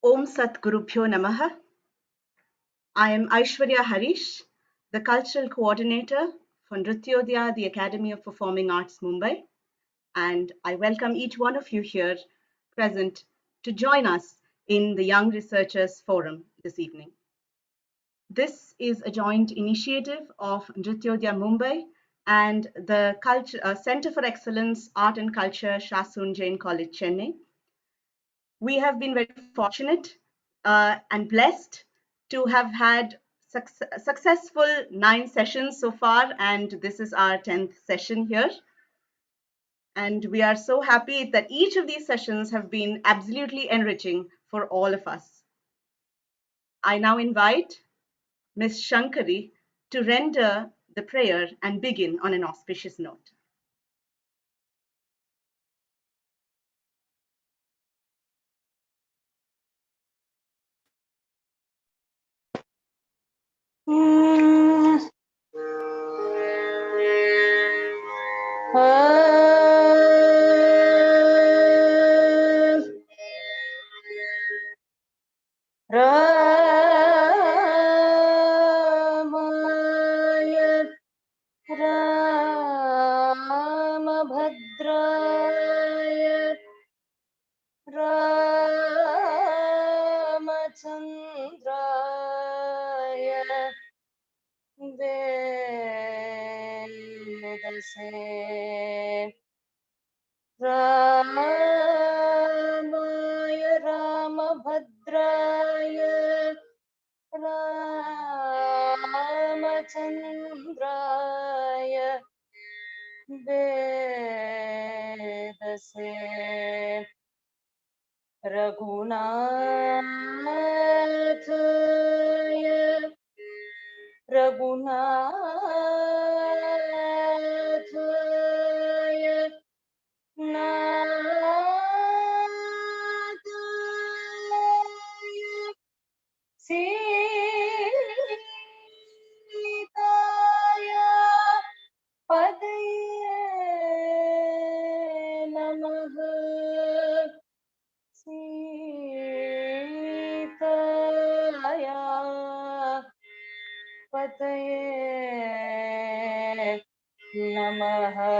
Om Sat Gurubhyo Namaha. I am Aishwarya Harish, the Cultural Coordinator for Nrityodaya, the Academy of Performing Arts, Mumbai, and I welcome each one of you here present to join us in the Young Researchers Forum this evening. This is a joint initiative of Nrityodaya Mumbai and the Center for Excellence, Art and Culture, Shasun Jain College, Chennai. We have been very fortunate and blessed to have had successful 9 sessions so far, and this is our 10th session here. And we are so happy that each of these sessions have been absolutely enriching for all of us. I now invite Ms. Shankari to render the prayer and begin on an auspicious note. Ramaya Ramabhadraya Ramachandraya Vedase Ramaya Ramabhadraya Ramachandraya Vedase Raghunathaya Raghunathaya Nathaya Sitaya Padaya Namaha Sitaya Padaya Namaha.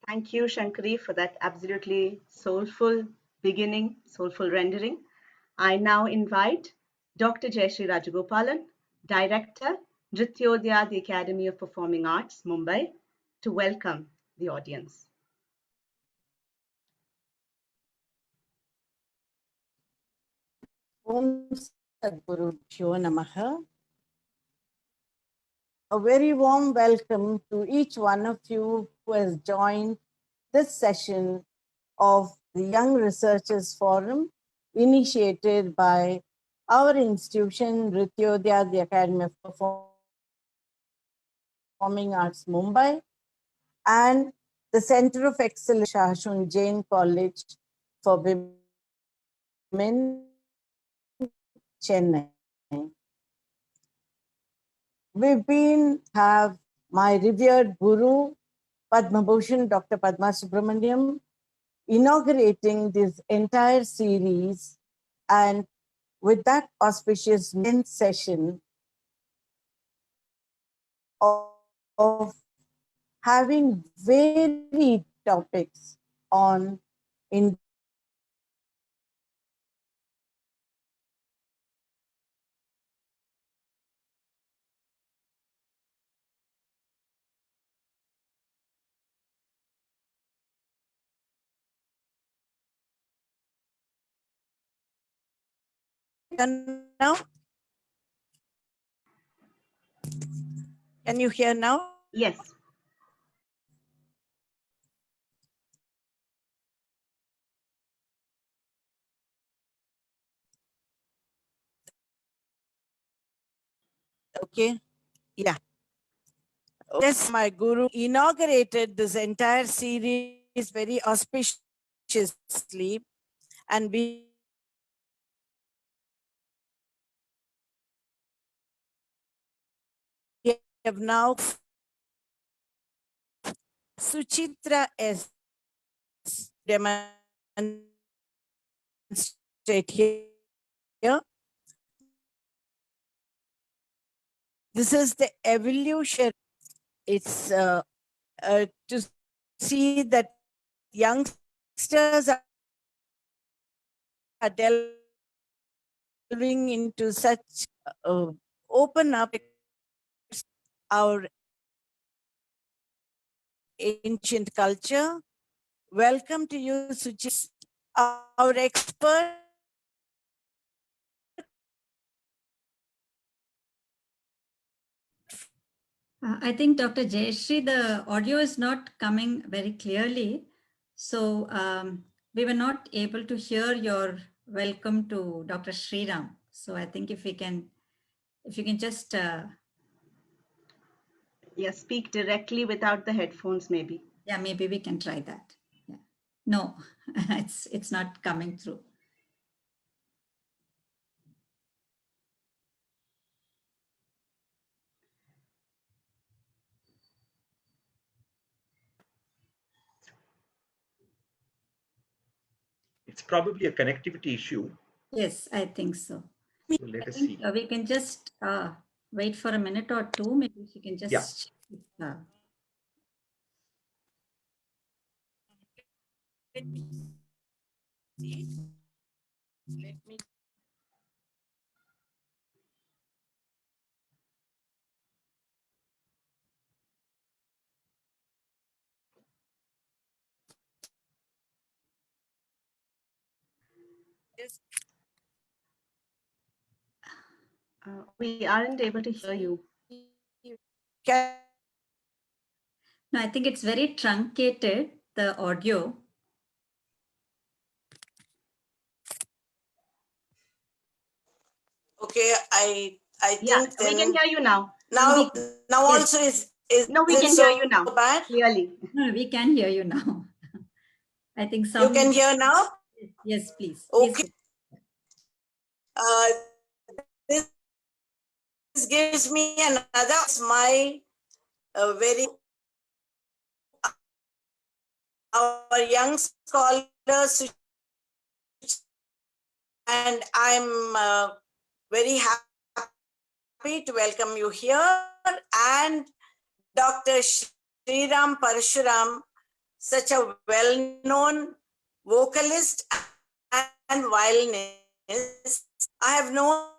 Thank you, Shankari, for that absolutely soulful beginning, soulful rendering. I now invite Dr. Jayashree Rajagopalan, Director, Nrityodaya, the Academy of Performing Arts, Mumbai, to welcome the audience. Om Sadgurubhyo Namaha. A very warm welcome to each one of you who has joined this session of the Young Researchers Forum initiated by our institution, Nrityodaya, the Academy of Performing Arts, Mumbai, and the Center of Excellence, Shasun Jain College for Women, Chennai. We've have my revered Guru, Padma Bhushan, Dr. Padma Subramaniam, inaugurating this entire series, and with that auspicious men's session of having varied topics on in now. Can you hear now? Yes. Okay. Yeah. Yes, my Guru inaugurated this entire series very auspiciously, and we have now Suchitra S. demonstrate here. This is the evolution. It's to see that youngsters are delving into such open up our ancient culture. Welcome to you, Suchitra. Our expert. I think Dr. Jayashree, the audio is not coming very clearly. So we were not able to hear your welcome to Dr. Sriram. So I think if you can just, Yeah, speak directly without the headphones, maybe. yeah, maybe we can try that. Yeah. No, it's not coming through. It's probably a connectivity issue. Yes, I think so. So let I us think see. we can just wait for a minute or two. Maybe if you can just Yeah. check Let me see. Let me. Yes. We aren't able to hear you. Can No, I think it's very truncated, the audio. okay, I Yeah, think we can then hear you now. now We- now yes. also is No, we it can so hear you now bad? clearly. No, we can hear you now. I think some. You can hear now? Yes, please. Okay. This gives me another my very our young scholars, and I'm very happy to welcome you here, and Dr. Sriram Parshuram, such a well-known vocalist and violinist. I have known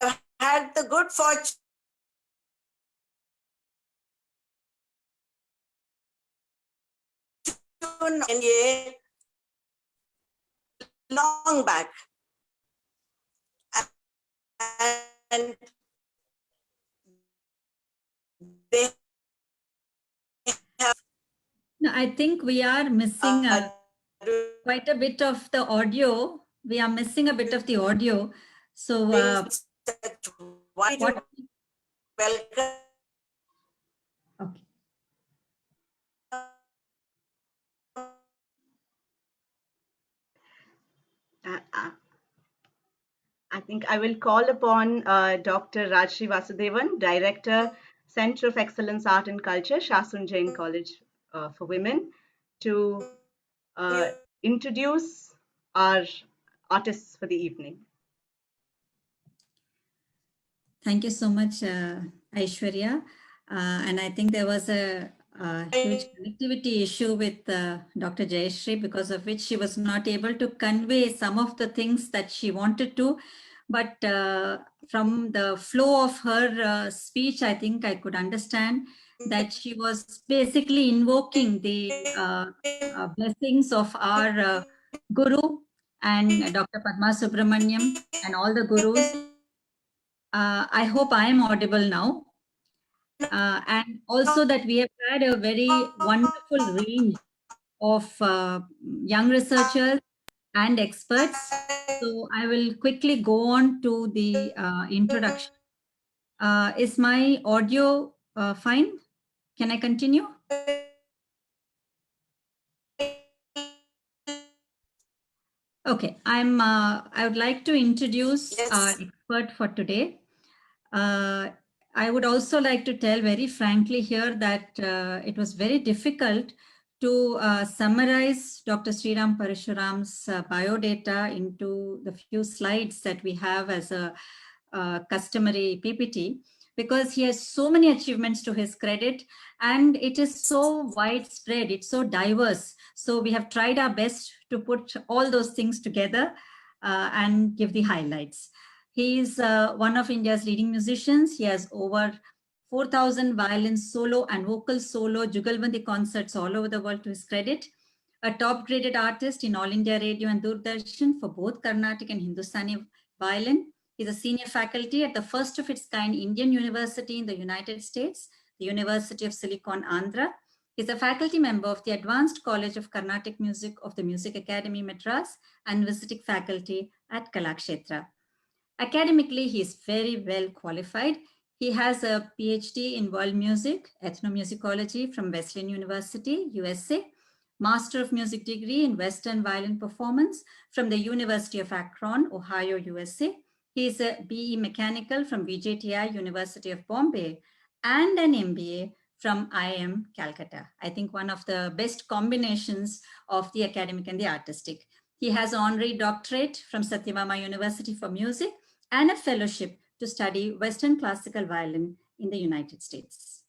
I've had the good fortune in long back, and they have No, I think we are missing quite a bit of the audio. We are missing a bit of the audio. So why to what? welcome. Okay. I think I will call upon Dr. Rajshri Vasudevan, Director, Center of Excellence Art and Culture, Shasun Jain College for Women, to introduce our artists for the evening. Thank you so much, Aishwarya. And I think there was a huge connectivity issue with Dr. Jayashree, because of which she was not able to convey some of the things that she wanted to. But from the flow of her speech, I think I could understand that she was basically invoking the blessings of our Guru and Dr. Padma Subramaniam and all the Gurus. I hope I am audible now. And also that we have had a very wonderful range of young researchers and experts. So I will quickly go on to the introduction. Is my audio fine? Can I continue? Okay, I would like to introduce our expert for today. I would also like to tell very frankly here that it was very difficult to summarize Dr. Sriram Parashuram's biodata into the few slides that we have as a customary PPT, because he has so many achievements to his credit and it is so widespread, it's so diverse. So we have tried our best to put all those things together and give the highlights. He is one of India's leading musicians. He has over 4,000 violin solo and vocal solo Jugalbandi concerts all over the world to his credit. A top graded artist in All India Radio and Doordarshan for both Carnatic and Hindustani violin. He's a senior faculty at the first of its kind Indian university in the United States, the University of Silicon, Andhra. He's a faculty member of the Advanced College of Carnatic Music of the Music Academy, Madras, and visiting faculty at Kalakshetra. Academically, he is very well qualified. He has a PhD in world music, ethnomusicology from Wesleyan University, USA, Master of Music degree in Western Violin Performance from the University of Akron, Ohio, USA. He is a BE Mechanical from VJTI, University of Bombay, and an MBA from IIM Calcutta. I think one of the best combinations of the academic and the artistic. He has an honorary doctorate from Satyabama University for Music and a fellowship to study Western classical violin in the United States.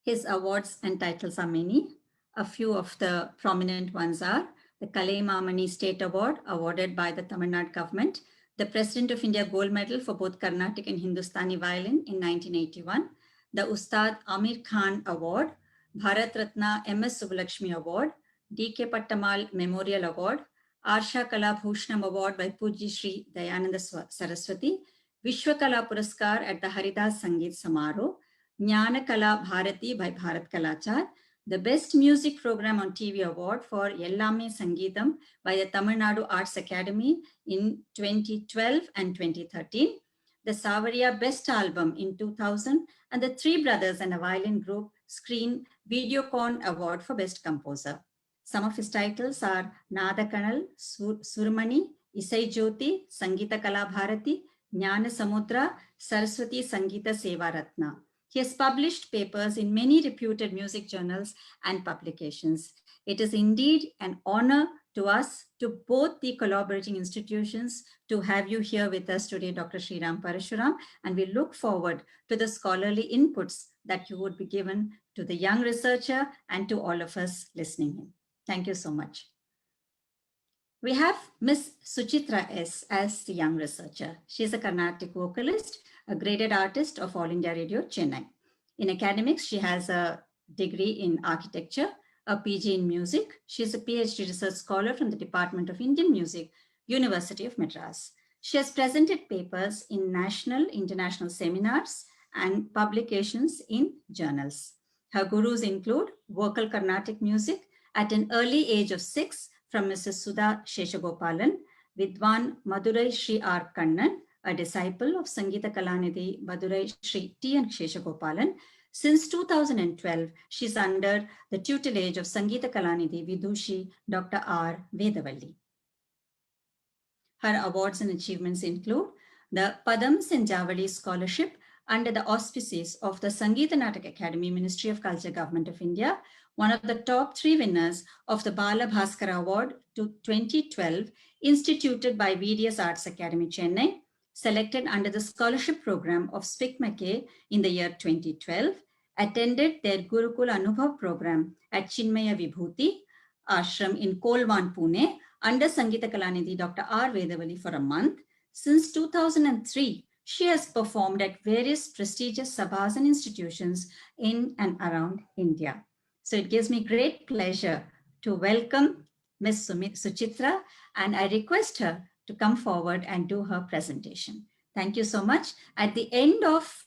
His awards and titles are many. A few of the prominent ones are the Kalaimamani State Award, awarded by the Tamil Nadu government, the President of India Gold Medal for both Carnatic and Hindustani violin in 1981, the Ustad Amir Khan Award, Bharat Ratna MS Subbulakshmi Award, D.K. Pattamal Memorial Award, Arsha Kala Bhushanam Award by Pujya Sri Dayananda Saraswati, Vishwa Kala Puraskar at the Haridas Sangeet Samaroh, Jnana Kala Bharati by Bharat Kalachar, the Best Music Program on TV Award for Yellame Sangeetham by the Tamil Nadu Arts Academy in 2012 and 2013, the Savaria Best Album in 2000, and the Three Brothers and a Violin Group Screen Videocon Award for Best Composer. Some of his titles are Nada Kanal, Surmani, Isai Jyoti, Sangeeta Kala Bharati, Jnana Samudra, Saraswati Sangeeta Seva Ratna. He has published papers in many reputed music journals and publications. It is indeed an honor to us, to both the collaborating institutions, to have you here with us today, Dr. Sriram Parashuram, and we look forward to the scholarly inputs that you would be given to the young researcher and to all of us listening in. Thank you so much. We have Ms. Suchitra S. as the young researcher. She is a Carnatic vocalist, a graded artist of All India Radio, Chennai. In academics, she has a degree in architecture, a PG in music. She is a PhD research scholar from the Department of Indian Music, University of Madras. She has presented papers in national, international seminars and publications in journals. Her gurus include vocal Carnatic music at an early age of 6 from Mrs. Sudha Sheshagopalan, Vidwan Madurai Sri R. Kannan, a disciple of Sangeeta Kalanidhi Madurai Sri T. N. Sheshagopalan. Since 2012, she's under the tutelage of Sangeeta Kalanidhi Vidushi Dr. R. Vedavalli. Her awards and achievements include the Padam Senjavali Scholarship under the auspices of the Sangeeta Natak Academy, Ministry of Culture, Government of India, one of the top 3 winners of the Bala Bhaskara Award to 2012, instituted by VDS Arts Academy, Chennai, selected under the scholarship program of SPIC-MACAY in the year 2012, attended their Gurukul Anubhav program at Chinmaya Vibhuti Ashram in Kolwan, Pune, under Sangeeta Kalanidhi Dr. R. Vedavalli for a month. Since 2003, she has performed at various prestigious sabhas and institutions in and around India. So it gives me great pleasure to welcome Ms. Suchitra, and I request her to come forward and do her presentation. Thank you so much. At the end of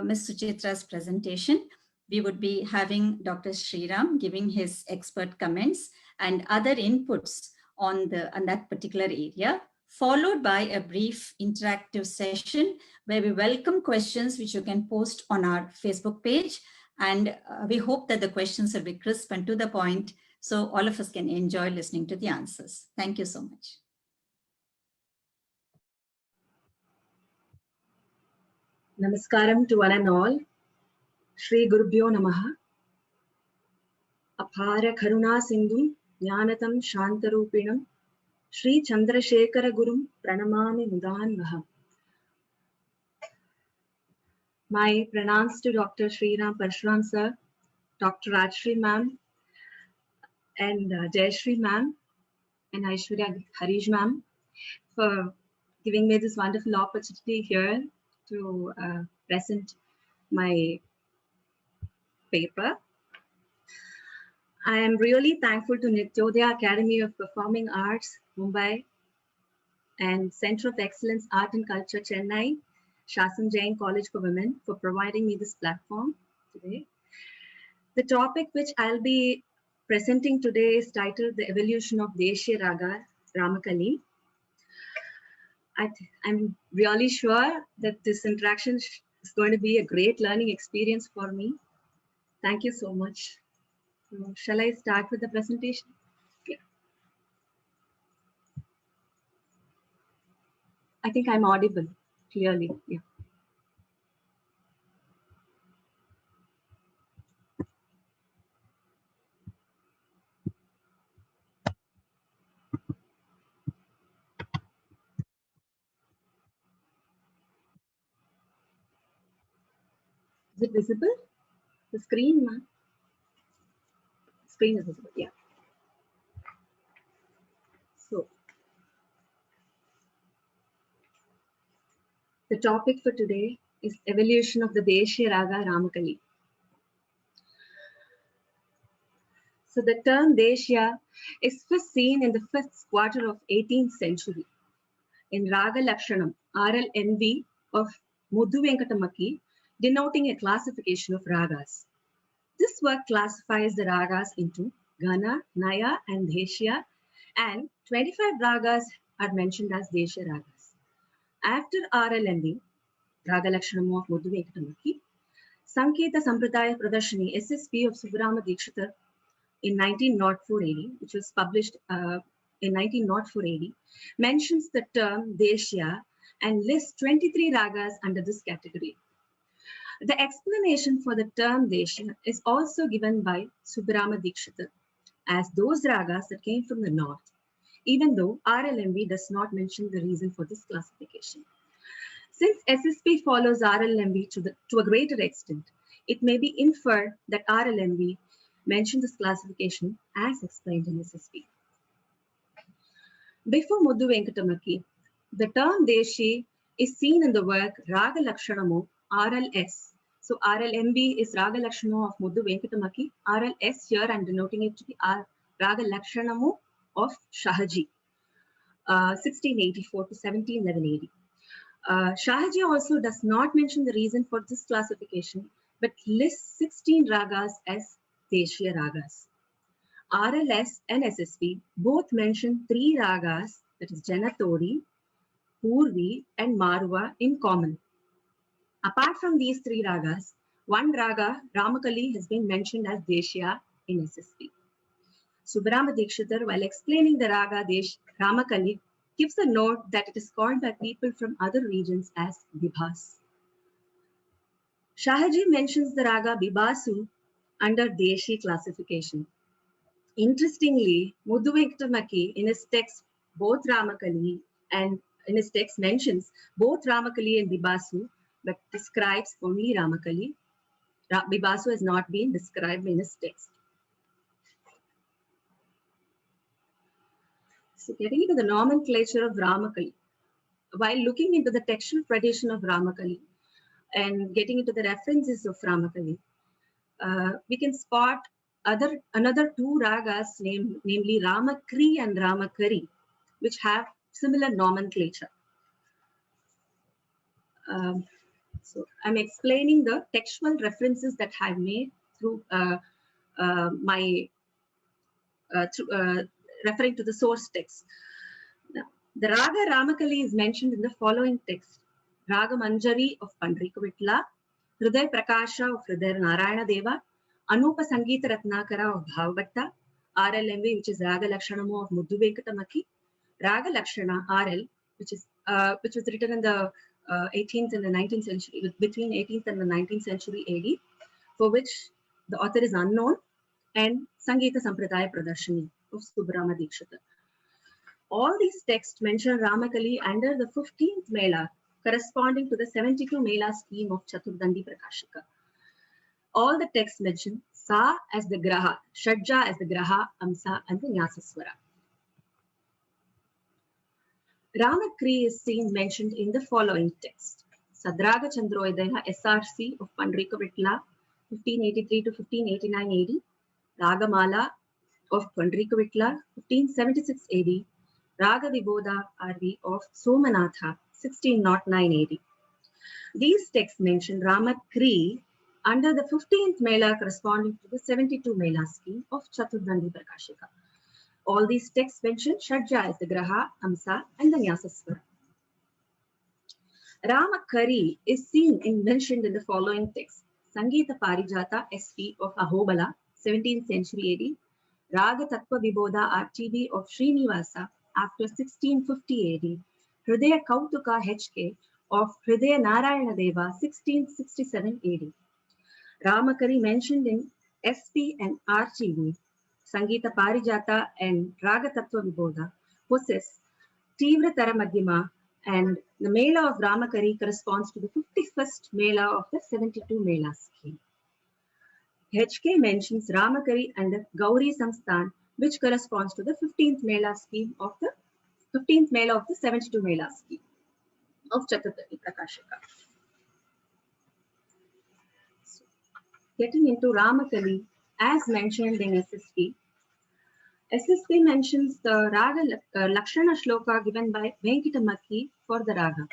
Ms. Suchitra's presentation, we would be having Dr. Sriram giving his expert comments and other inputs on that particular area, followed by a brief interactive session where we welcome questions which you can post on our Facebook page. And we hope that the questions will be crisp and to the point, so all of us can enjoy listening to the answers. Thank you so much. Namaskaram to one and all. Shri Gurubhyo Namaha. Apara Karuna Sindhu Jnanatam Shantarupinam Shri Chandrasekhara Gurum Pranamami Mudan Vaham. My pranams to Dr. Sriram Parshuram sir, Dr. Rajshri ma'am, and Jayashri ma'am, and Aishwarya Harish ma'am for giving me this wonderful opportunity here to present my paper. I am really thankful to Nityodaya Academy of Performing Arts, Mumbai, and Center of Excellence Art and Culture, Chennai, Shasam Jain College for Women for providing me this platform today. The topic which I'll be presenting today is titled The Evolution of Deshiya Raga Ramakali. I'm really sure that this interaction is going to be a great learning experience for me. Thank you so much. So, shall I start with the presentation? Yeah. I think I'm audible clearly. Yeah. Is it visible? The screen, ma'am? Screen is visible, yeah. So, the topic for today is evolution of the Deshiya Raga Ramakali. So, the term Deshiya is first seen in the first quarter of 18th century in Raga Lakshanam, RLNV of Muddu Venkatamaki, denoting a classification of ragas. This work classifies the ragas into Gana, Naya, and Deshiya, and 25 ragas are mentioned as Deshiya ragas. After RLNV, Raga Lakshanam of Muddu Venkatamaki, Sanketa Sampradaya Pradarshini SSP of Subbarama Dikshita in 1904 AD, which was published in 1904 AD, mentions the term Deshiya and lists 23 ragas under this category. The explanation for the term Deshiya is also given by Subbarama Dikshita as those ragas that came from the north, even though RLNV does not mention the reason for this classification. Since SSP follows RLNV to a greater extent, it may be inferred that RLNV mentioned this classification as explained in SSP. Before Muddu Venkatamaki, the term Deshi is seen in the work Raga Lakshanamo, RLS. So RLMB is Raga Lakshanamo of Muddu Venkatamaki. RLS here I'm denoting it to be Raga Lakshanamo of Shahaji, 1684 to 1711 AD. Shahaji also does not mention the reason for this classification, but lists 16 ragas as Deshiya ragas. RLS and SSP both mention 3 ragas, that is Janatodi, Purvi, and Marwa in common. Apart from these 3 ragas, one raga, Ramakali, has been mentioned as Deshiya in SSP. Subbarama Dikshitar, while explaining the raga Ramakali, gives a note that it is called by people from other regions as Bibhas. Shahaji mentions the raga Bibasu under Deshi classification. Interestingly, Muddu Venkatamaki in his text both Ramakali and in his text mentions both Ramakali and Bibasu, but describes only Ramakali. Bibasu has not been described in his text. So getting into the nomenclature of Ramakali, while looking into the textual tradition of Ramakali and getting into the references of Ramakali, we can spot another 2 ragas, namely Ramakri and Ramakari, which have similar nomenclature. So I'm explaining the textual references that I've made through referring to the source text. Now, the Raga Ramakali is mentioned in the following text. Raga Manjari of Pandrika Vitla, Hriday Prakasha of Hriday Narayana Deva, Anupa Sangeeta Ratnakara of Bhavabhatta, RLMV, which is Raga Lakshanamo of Muddu Venkatamaki, Raga Lakshana RL, which was written in the 18th and the 19th century, between 18th and the 19th century AD, for which the author is unknown, and Sangeeta Sampradaya Pradarshini of Subbarama Dikshita. All these texts mention Ramakali under the 15th Mela, corresponding to the 72 Mela scheme of Chaturdandi Prakashika. All the texts mention Sa as the Graha, Shadja as the Graha, Amsa, and the Nyasaswara. Ramakri is seen mentioned in the following text. Sadraga Chandroidaya SRC of Pandrika Vitla, 1583 to 1589 AD. Ragamala of Pandrika Vitla, 1576 AD. Raga Vibodha RV of Somanatha, 1609 AD. These texts mention Ramakri under the 15th Mela corresponding to the 72 Mela scheme of Chaturdandi Prakashika. All these texts mention Shadja as the Graha, Amsa, and the Nyasaswara. Ramakari is seen and mentioned in the following text. Sangeeta Parijata SP of Ahobala, 17th century AD. Raga Tattva Vibodha RTV of Srinivasa after 1650 AD. Hridaya Kautuka HK of Hridaya Narayana Deva, 1667 AD. Ramakari mentioned in SP and RTV. Sangeeta Parijata and Raga Tattva Vibodha possess Tivra Tara Madhyama, and the Mela of Ramakari corresponds to the 51st Mela of the 72 Mela scheme. HK mentions Ramakari and the Gauri Samsthan, which corresponds to the 15th Mela scheme of the 15th Mela of the 72 Mela scheme of Chaturdandi Prakashika. So, getting into Ramakali, as mentioned in SSP, SSP mentions the Raga Lakshana Shloka given by Venkitamakki for the Raga.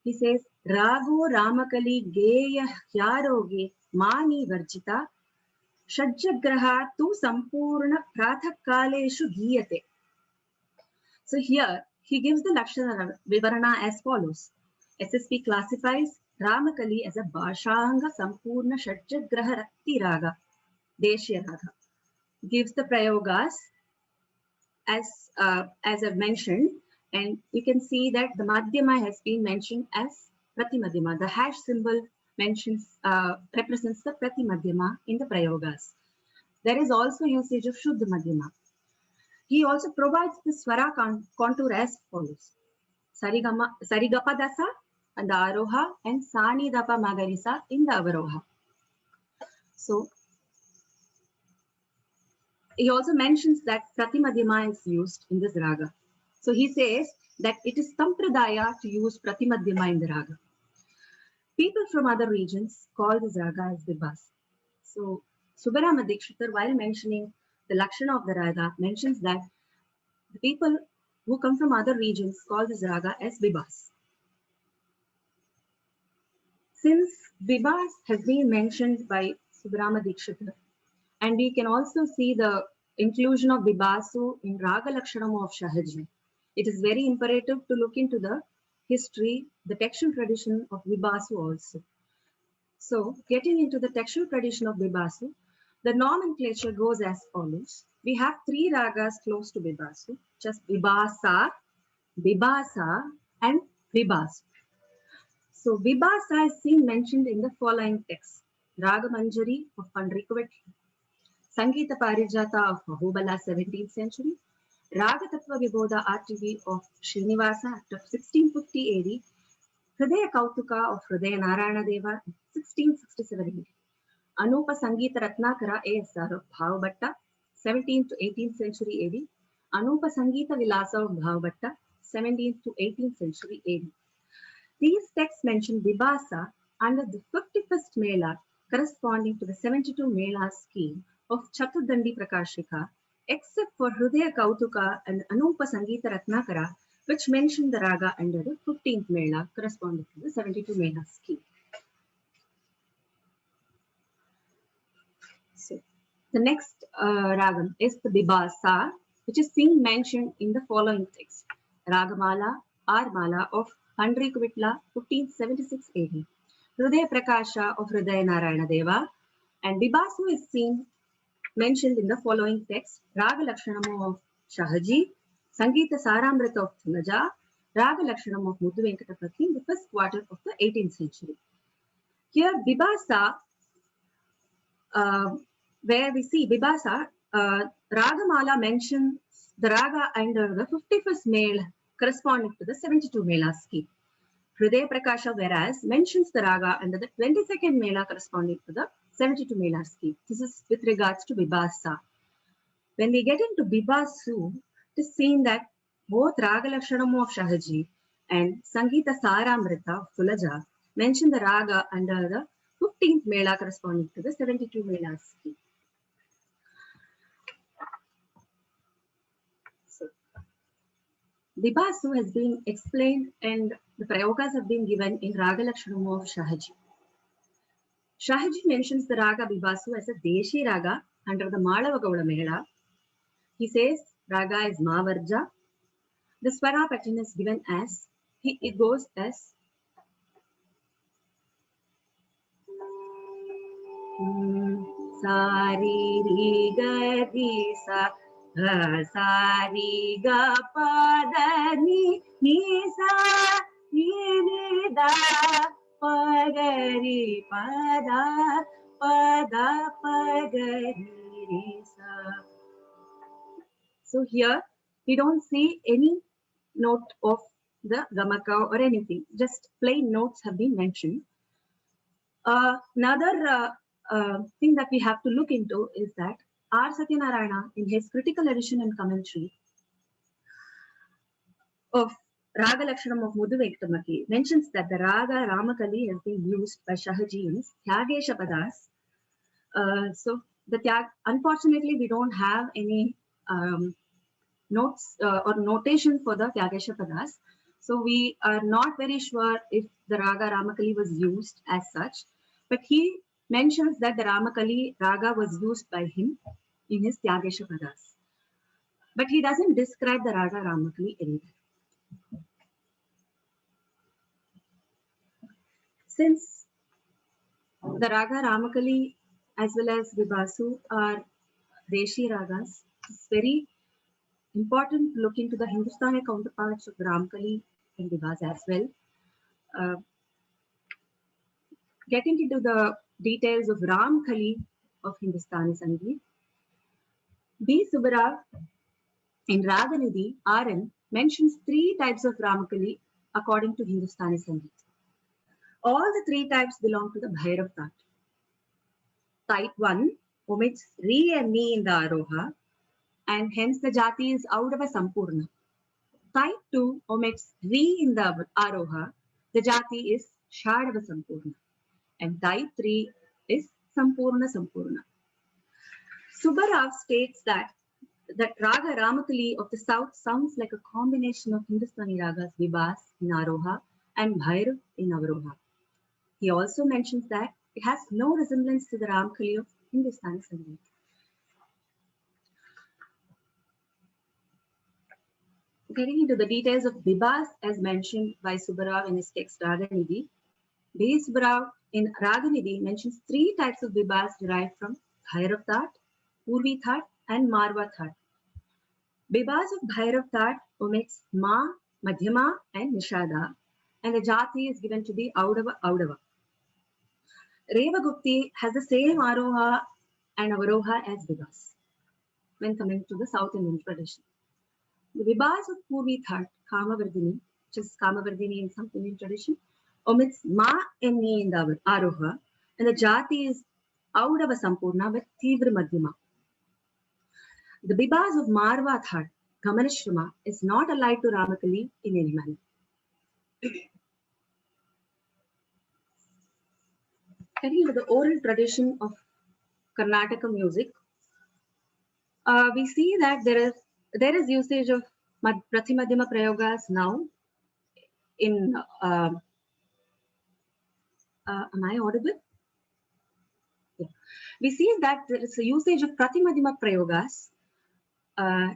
He says, Rago Ramakali Geya Hyaroge Mani Varjita Shadjagraha Tu Sampurna Prathakaleshu Giyate. So here he gives the Lakshana Vivarana as follows. SSP classifies Ramakali as a Bhashanga Sampurna Shadjagraha Rakti Raga, Deshya Raga. Gives the prayogas as I've mentioned, and you can see that the madhyama has been mentioned as pratimadhyama. The hash symbol mentions represents the pratimadhyama in the prayogas. There is also usage of shuddha madhyama. He also provides the swara contour as follows: Sarigapadasa and the aroha, and Sani Dapa Magarisa in the avaroha. So he also mentions that Pratimadhyama is used in this raga. So he says that it is Sampradaya to use Pratimadhyama in the raga. People from other regions call this raga as Vibhas. So Subbarama Dikshita, while mentioning the Lakshana of the raga, mentions that the people who come from other regions call this raga as Vibhas. Since Vibhas has been mentioned by Subbarama Dikshita, and we can also see the inclusion of Vibhasu in Raga Lakshanam of Shahaji, it is very imperative to look into the history, the textual tradition of Vibhasu also. So, getting into the textual tradition of Vibhasu, the nomenclature goes as follows. We have three ragas close to Vibhasu, just Vibhasa, Vibhasa, and Vibhasu. So, Vibhasa is seen mentioned in the following text. Raga Manjari of Pandrika Vitla, Sangeeta Parijata of Ahobala, 17th century, Raga Tattva Vibodha RTV of Srinivasa after 1650 AD, Hridaya Kautuka of Hridaya Narayana Deva, 1667 AD, Anupa Sangeeta Ratnakara ASR of Bhavabhatta, 17th to 18th century AD, Anupa Sangeeta Vilasa of Bhavabhatta, 17th to 18th century AD. These texts mention Vibhasa under the 51st Mela corresponding to the 72 Mela scheme of Chaturdandi Prakashika, except for Hridaya Kautuka and Anupa Sangeeta Ratnakara, which mention the raga under the 15th Mela corresponding to the 72 Mela scheme. So, the next ragam is the Vibhasa, which is seen mentioned in the following text. Ragamala, Armala of Pandrika Vitla, 1576 AD. Hridaya Prakasha of Hridaya Narayana Deva, and Vibhasu is seen mentioned in the following text. Raga Lakshanam of Shahaji, Sangeeta Saramrita of Thunaja, Raga Lakshanam of Muddu Venkatapati in the first quarter of the 18th century. Here, Vibhasa, where we see Vibhasa, Ragamala mentions the Raga under the 51st male corresponding to the 72 Mela scheme. Hriday Prakasha, whereas, mentions the Raga under the 22nd Mela corresponding to the 72 Mela scheme. This is with regards to Vibhasa. When we get into Bibhasu, it is seen that both Raga Lakshanam of Shahaji and Sangeeta Saramrita of Tulaja mention the Raga under the 15th Mela corresponding to the 72 Mela scheme. So, Bibhasu has been explained and the Prayogas have been given in Raga Lakshanam of Shahaji. Shahaji mentions the Raga Bibhasu as a Deshi Raga under the Malava Gauda Mela. He says Raga is Mavarja. The Swara pattern is given as, it goes as Sari ri ga di sa, sari ga pa da ni, ni sa, ni da, pa ga ri pa da, pa ga ri sa. So here we don't see any note of the gamaka or anything, just plain notes have been mentioned. Another thing that we have to look into is that R. Satyanarayana, in his critical edition and commentary of Raga Lakshanam of Muddu Venkatapati, mentions that the Raga Ramakali has been used by Shahaji in Tyagesha Padas. So unfortunately, we don't have any notes or notation for the Tyagesha Padas. So we are not very sure if the Raga Ramakali was used as such, but he mentions that the Ramakali Raga was used by him in his Tyagesha Padas. But he doesn't describe the Raga Ramakali anywhere. Since the Raga Ramakali as well as Vibhasu are Deshi Ragas, it's very important to look into the Hindustani counterparts of Ramakali and Vibhas as well. Getting into the details of Ramkali of Hindustani Sangeet, B. Subbarao in Raganidhi, RN, mentions 3 types of Ramakali according to Hindustani Sangeet. All the 3 types belong to the Bhairav Tat. Type 1 omits Re and Me in the Aroha, and hence the Jati is Audava Sampurna. Type 2 omits Re in the Aroha, the Jati is Shadava Sampurna. And type 3 is Sampurna Sampurna. Subbarao states that Raga Ramakali of the south sounds like a combination of Hindustani ragas Vibhas in Aroha and Bhairav in Avaroha. He also mentions that it has no resemblance to the Ramakali of Hindustani Sangeet. Getting into the details of Vibhas as mentioned by Subbarao in his text Raganidhi, B. Subbarao in Raganidhi mentions 3 types of Vibhas derived from Bhairav Tat, Purvi Tat, and Marwa Tat. Vibhas of Bhairav Tat omits Ma, Madhyama, and Nishada, and the Jati is given to be Audava Audava. Revagupti has the same Aroha and Avaroha as Vibhas when coming to the South Indian tradition. The Vibhas of Purvi Tat, Kamavardhini, which is Kamavardhini in South Indian tradition, omits Ma and Ni in the Aroha, and the Jati is Audava Sampurna with Tivra Madhyama. The Vibhas of Marwa Tat, Gamanashrama, is not allied to Ramakali in any manner. Getting into the oral tradition of Karnataka music, we see that there is usage of Pratimadhyama Prayogas now in, am I audible? Yeah. We see that there is a usage of Pratimadhyama Prayogas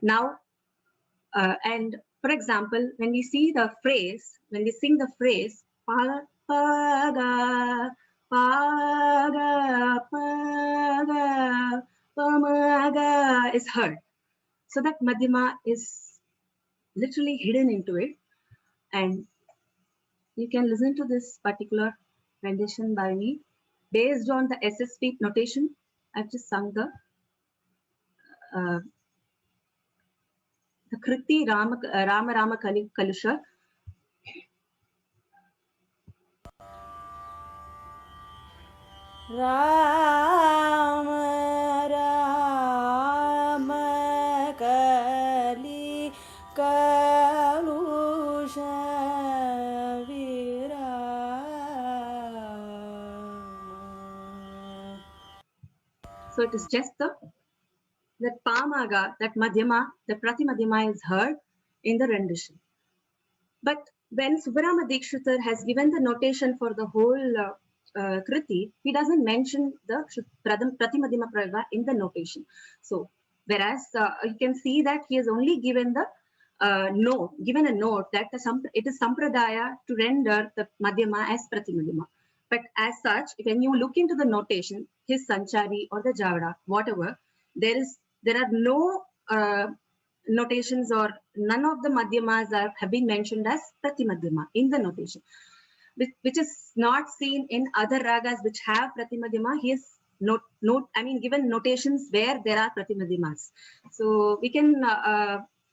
now, and for example, when we see the phrase, when we sing the phrase, Paga, Paga, Paga, Pamaga is heard. So that Madhyama is literally hidden into it. And you can listen to this particular rendition by me based on the SSP notation. I've just sung the Kriti Rama Rama Kalusha. Rama Rama Kali Kalusha Virama. So it is just that Pamaga, that Madhyama, the Pratimadhyama is heard in the rendition. But when Subbarama Dikshitar has given the notation for the whole Kriti, he doesn't mention the Pratimadhyama Prayoga in the notation. So, whereas you can see that he has only given the note, given a note that it is Sampradaya to render the Madhyama as Pratimadhyama. But as such, when you look into the notation, his Sanchari or the Javada, whatever, there are no notations or none of the Madhyamas have been mentioned as Pratimadhyama in the notation, which is not seen in other ragas which have Pratimadhyama. He is given notations where there are Pratimadhyamas. So we can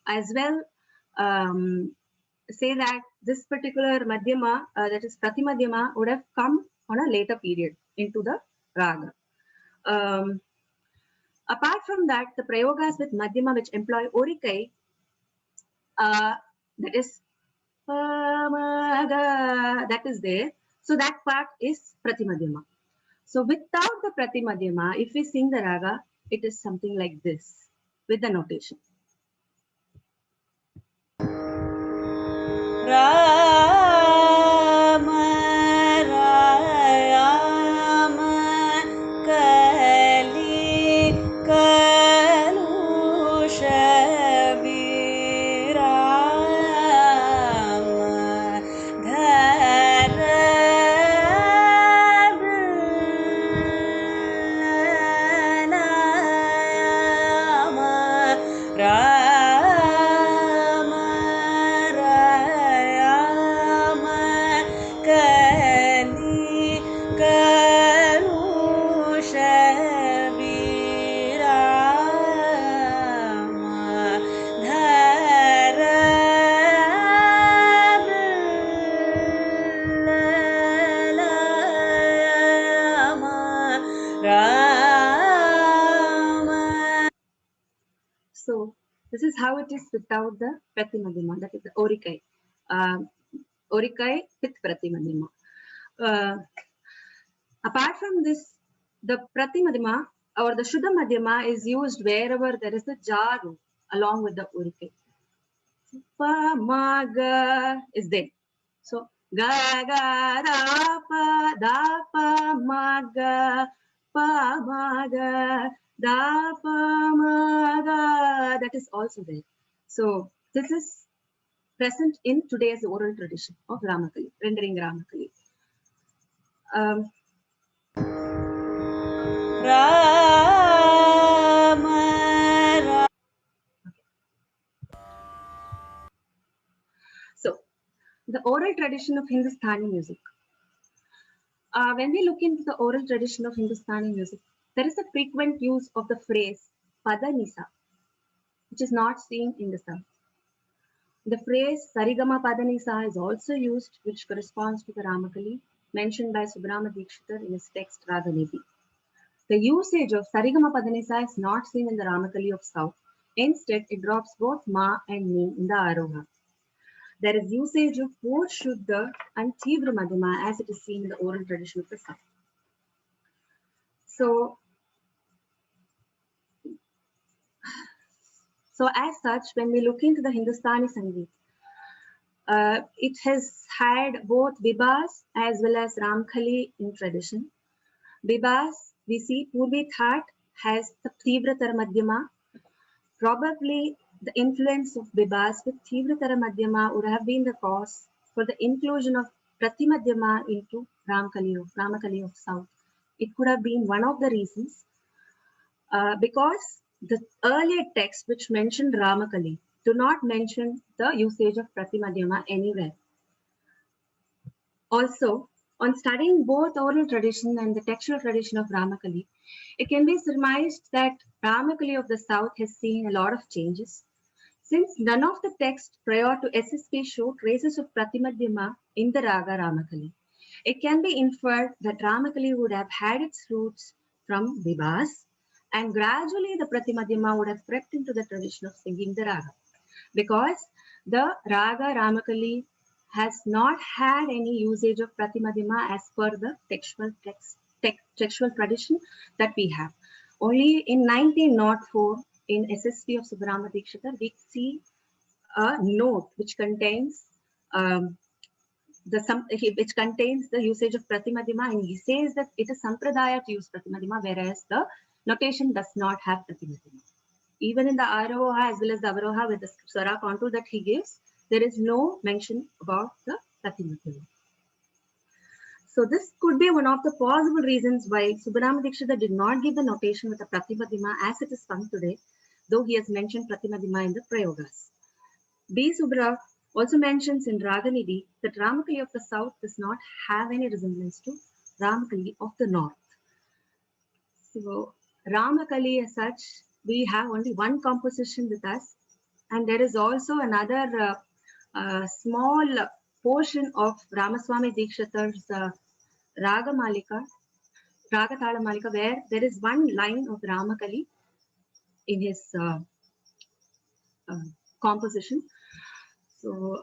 as well say that this particular Madhyama, that is Pratimadhyama, would have come on a later period into the raga. Apart from that, the prayogas with Madhyama which employ Orikai, that is that is there. So that part is Pratimadhyama. So without the Pratimadhyama, if we sing the raga, it is something like this with the notation. Rama Rama Kali Kalusha Virama So this is how it is without the Pratimadhyama, that is the Orikai. Orikai with Pratimadhyama. Apart from this, the Pratimadhyama or the Shuddha Madhyama is used wherever there is a Jaru along with the Orikai. Pa ma ga is there. So ga ga da pa ma ga pa ma ga da pa ma ga, that is also there. So this is present in today's oral tradition of Ramakali, rendering Ramakali. So the oral tradition of Hindustani music. When we look into the oral tradition of Hindustani music, there is a frequent use of the phrase Padanisa, which is not seen in the South. The phrase Sarigama Padanisa is also used, which corresponds to the Ramakali mentioned by Subbarama Dikshitar in his text Raganevi. The usage of Sarigama Padanisa is not seen in the Ramakali of South. Instead, it drops both Ma and Ni in the Aroha. There is usage of both Shuddha and Tivra Madhyama as it is seen in the oral tradition of the South. So as such, when we look into the Hindustani Sangeet, it has had both Bibas as well as Ramkhali in tradition. Bibas, we see Purvi That has the Tivratara Madhyama. Probably the influence of Bibas with Tivratara Madhyama would have been the cause for the inclusion of Pratimadhyama into Ramakali of South. It could have been one of the reasons because the earlier texts which mentioned Ramakali do not mention the usage of Pratimadhyama anywhere. Also, on studying both oral tradition and the textual tradition of Ramakali, it can be surmised that Ramakali of the South has seen a lot of changes. Since none of the texts prior to SSP show traces of Pratimadhyama in the Raga Ramakali, it can be inferred that Ramakali would have had its roots from Vibhas, and gradually the Pratimadhyama would have crept into the tradition of singing the Raga. Because the Raga Ramakali has not had any usage of Pratimadhyama as per the textual tradition that we have. Only in 1904, in SSP of Subbarama Dikshitar, we see a note which contains which contains the usage of Pratimadhyama, and he says that it is Sampradaya to use Pratimadhyama, whereas the notation does not have Pratimadhyama. Even in the Aroha as well as the Avaroha with the Swara contour that he gives, there is no mention about the Pratimadhyama. So this could be one of the possible reasons why Subbarama Dikshita did not give the notation with the Pratimadhyama as it is sung today, though he has mentioned Pratimadhyama in the Prayogas. B. Subra also mentions in Raganidhi that Ramakali of the South does not have any resemblance to Ramakali of the North. So Ramakali as such, we have only one composition with us, and there is also another small portion of Ramaswamy Dikshitar's Raga Tala Malika, where there is one line of Ramakali in his composition. So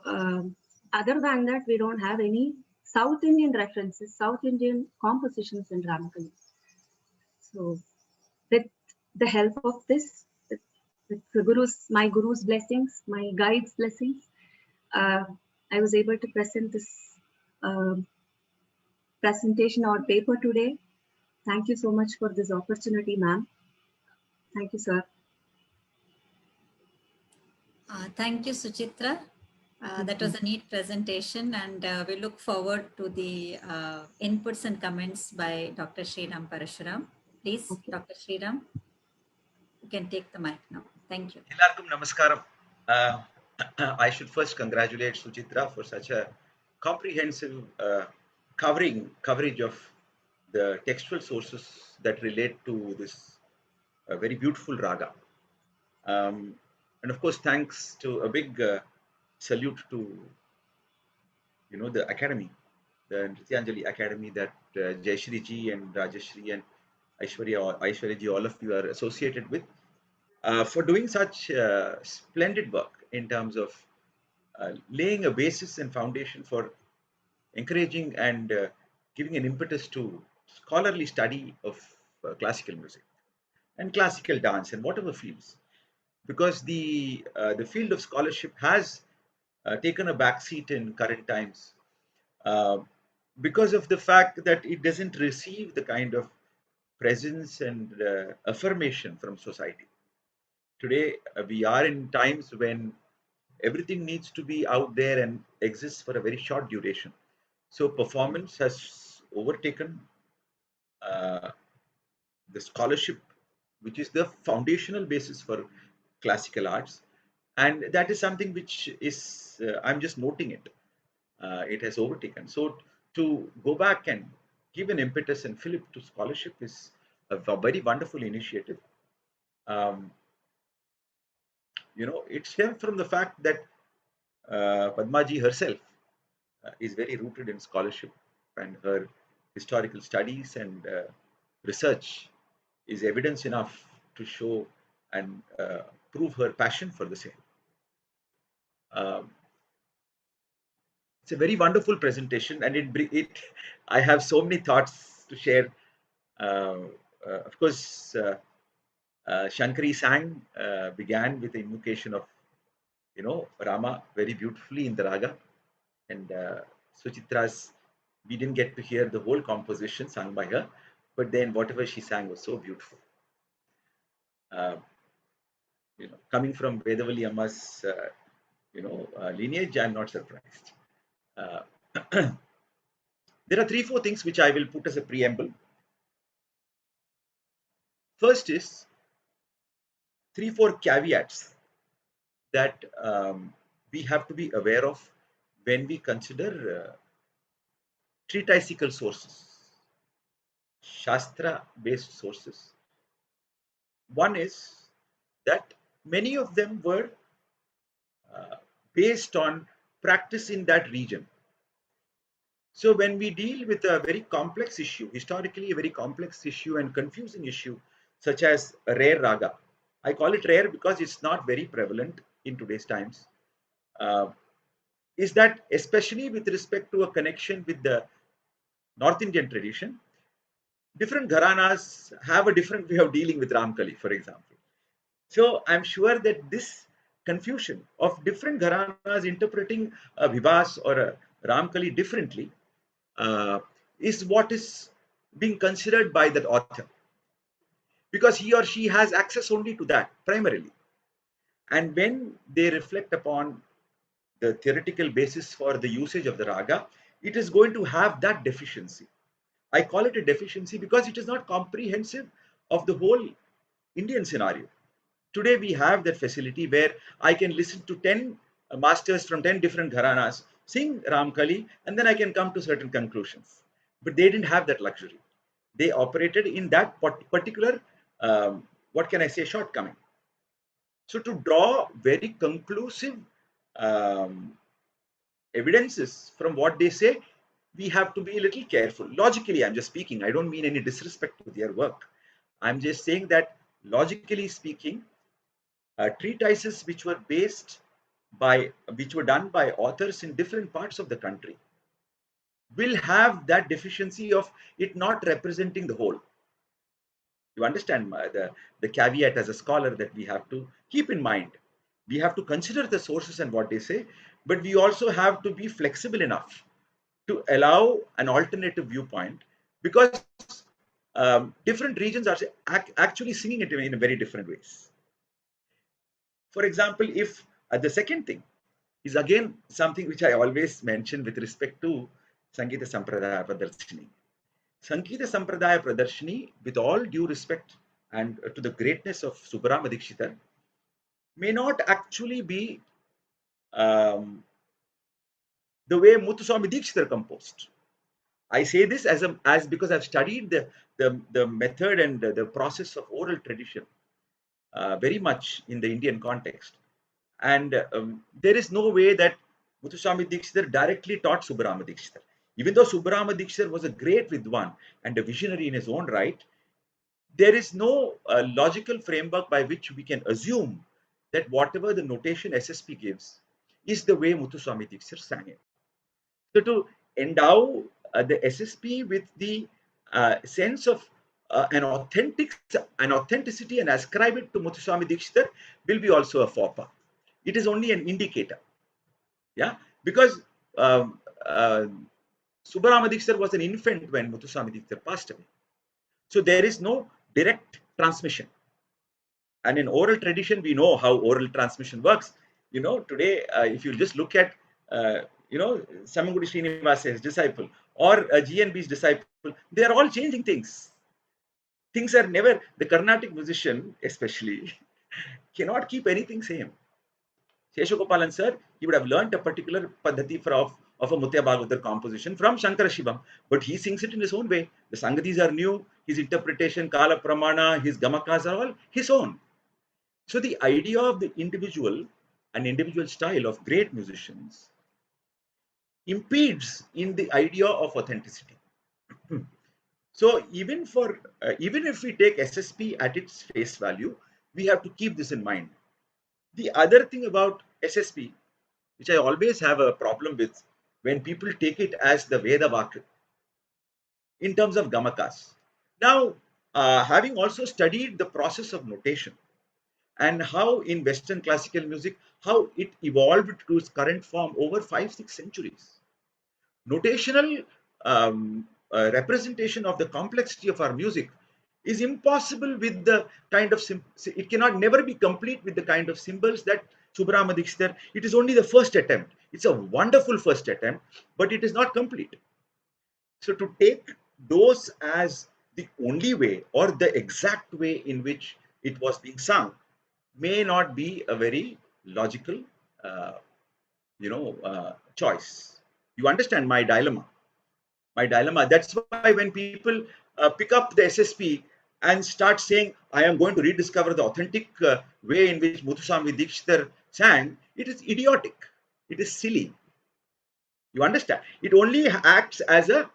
other than that, we don't have any South Indian references, South Indian compositions in Ramakali. So with the help of this, with the my guru's blessings, my guide's blessings, I was able to present this presentation or paper today. Thank you so much for this opportunity, ma'am. Thank you, sir. Thank you, Suchitra. That was a neat presentation, and we look forward to the inputs and comments by Dr. Sriram Parashuram. Please, Okay. Dr. Sriram, you can take the mic now. Thank you. Ellarkum namaskaram. I should first congratulate Suchitra for such a comprehensive coverage of the textual sources that relate to this very beautiful raga. And of course, thanks to a big salute to the academy, the Nrityanjali Academy that Jayashri ji and Rajashri and Aishwarya ji, all of you are associated with, for doing such splendid work in terms of laying a basis and foundation for encouraging and giving an impetus to scholarly study of classical music and classical dance and whatever fields, because the field of scholarship has taken a backseat in current times because of the fact that it doesn't receive the kind of presence and affirmation from society. Today, we are in times when everything needs to be out there and exists for a very short duration. So performance has overtaken the scholarship, which is the foundational basis for classical arts. And that is something which is, I'm just noting it, it has overtaken. So to go back and give an impetus and fillip to scholarship is a very wonderful initiative. It stems from the fact that Padmaji herself is very rooted in scholarship, and her historical studies and research is evidence enough to show and prove her passion for the same. It's a very wonderful presentation, and I have so many thoughts to share. Of course, Shankari sang began with the invocation of Rama very beautifully in the raga, and Suchitra's, we didn't get to hear the whole composition sung by her, but then whatever she sang was so beautiful. Coming from Vedavali Amma's lineage, I'm not surprised. There are 3-4 things which I will put as a preamble. First is 3-4 caveats that we have to be aware of when we consider treatisical sources, Shastra-based sources. One is that many of them were based on practice in that region. So when we deal with a very complex issue, historically a very complex issue and confusing issue, such as a rare raga, I call it rare because it's not very prevalent in today's times, is that especially with respect to a connection with the North Indian tradition, different gharanas have a different way of dealing with Ramkali, for example. So I'm sure that this confusion of different gharanas interpreting a Vivas or a Ramkali differently is what is being considered by that author, because he or she has access only to that primarily. And when they reflect upon the theoretical basis for the usage of the raga, it is going to have that deficiency. I call it a deficiency because it is not comprehensive of the whole Indian scenario. Today we have that facility where I can listen to 10 masters from 10 different gharanas sing Ramkali, and then I can come to certain conclusions. But they didn't have that luxury. They operated in that particular, what can I say, shortcoming. So to draw very conclusive evidences from what they say, we have to be a little careful. Logically, I'm just speaking. I don't mean any disrespect to their work. I'm just saying that logically speaking, treatises which were done by authors in different parts of the country will have that deficiency of it not representing the whole. You understand the caveat as a scholar that we have to keep in mind. We have to consider the sources and what they say, but we also have to be flexible enough to allow an alternative viewpoint, because different regions are actually singing it in a very different ways. For example, if the second thing is again something which I always mention with respect to Sangeeta Sampradaya Pradarshini. Sangeeta Sampradaya Pradarshini, with all due respect and to the greatness of Subbarama Dikshitar, may not actually be the way Muthuswami Dikshitar composed. I say this as because I've studied the method and the process of oral tradition very much in the Indian context. And there is no way that Muthuswami Dikshitar directly taught Subbarama Dikshitar. Even though Subbarama Dikshitar was a great Vidwan and a visionary in his own right, there is no logical framework by which we can assume that whatever the notation SSP gives is the way Muthuswami Dikshitar sang it. So to endow the SSP with the sense of an authenticity and ascribe it to Muthuswami Dikshitar will be also a faux pas. It is only an indicator. Yeah, because Subbarama Dikshitar was an infant when Muthuswami Dikshitar passed away. So there is no direct transmission. And in oral tradition, we know how oral transmission works. You know, today, if you just look at, Samangudi Srinivasa, his disciple, or GNB's disciple, they are all changing things. Things are never, the Carnatic musician especially, cannot keep anything same. Sheshagopalan sir, he would have learnt a particular paddhati of a Mutya Bhagavatar composition from Shankara Shivam, but he sings it in his own way. The Sangatis are new, his interpretation, Kala Pramana, his Gamakas are all his own. So the idea of the individual, an individual style of great musicians, impedes in the idea of authenticity. So even if we take SSP at its face value, we have to keep this in mind. The other thing about SSP, which I always have a problem with when people take it as the Veda Vakya, in terms of Gamakas. Now, having also studied the process of notation and how in Western classical music, how it evolved to its current form over 5-6 centuries. Notational representation of the complexity of our music is impossible with the kind of, it cannot never be complete with the kind of symbols that Subbarama Dikshitar, it is only the first attempt. It's a wonderful first attempt, but it is not complete. So to take those as the only way or the exact way in which it was being sung may not be a very logical, choice. You understand my dilemma. my dilemma. That's why when people pick up the SSP and start saying, I am going to rediscover the authentic way in which Muthuswami Dikshitar sang, it is idiotic. It is silly. You understand? It only acts as a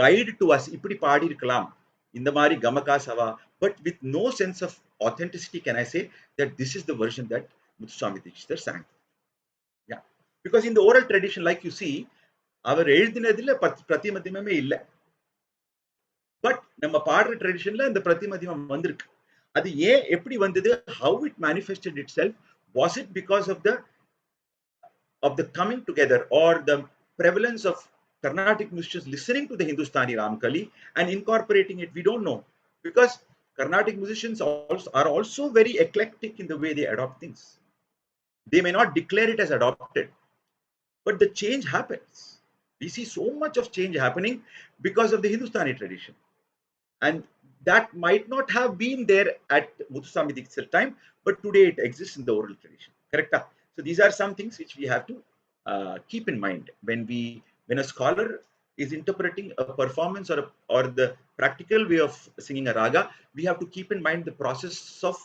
guide to us. Ipdi paadi irkalam, இந்த மாதிரி கமகாசவா, but with no sense of authenticity can I say that this is the version that Muthuswami Dikshitar sang. Yeah, because in the oral tradition, like you see, அவர் எழுதினதுல பிரதிமத்தியமே இல்லை. But நம்ம பாடுற ட்ரெடிஷன்ல இந்த பிரதிமத்தியம் வந்திருக்கு. அது ஏன் எப்படி வந்தது? How it manifested itself? Was it because of the coming together or the prevalence of Carnatic musicians listening to the Hindustani Ramkali and incorporating it? We don't know, because Carnatic musicians are also very eclectic in the way they adopt things. They may not declare it as adopted, but the change happens. We see so much of change happening because of the Hindustani tradition, and that might not have been there at Muthuswami Dikshitar's time, but today it exists in the oral tradition. Correct? So these are some things which we have to keep in mind when a scholar is interpreting a performance or the practical way of singing a raga. We have to keep in mind the process of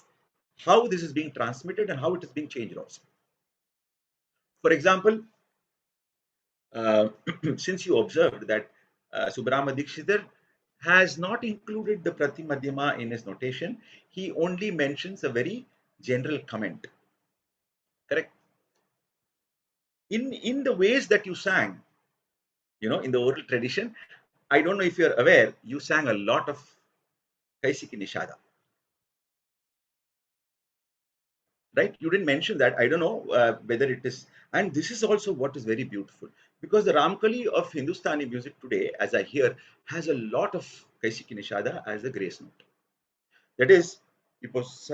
how this is being transmitted and how it is being changed also. For example, since you observed that Subbarama Dikshitar has not included the Pratimadhyama in his notation, he only mentions a very general comment. Correct? In the ways that you sang, in the oral tradition, I don't know if you're aware, you sang a lot of Kaisiki Nishada. Right? You didn't mention that. I don't know whether it is, and this is also what is very beautiful, because the Ramkali of Hindustani music today, as I hear, has a lot of Kaisiki Nishada as the grace note. That is, it was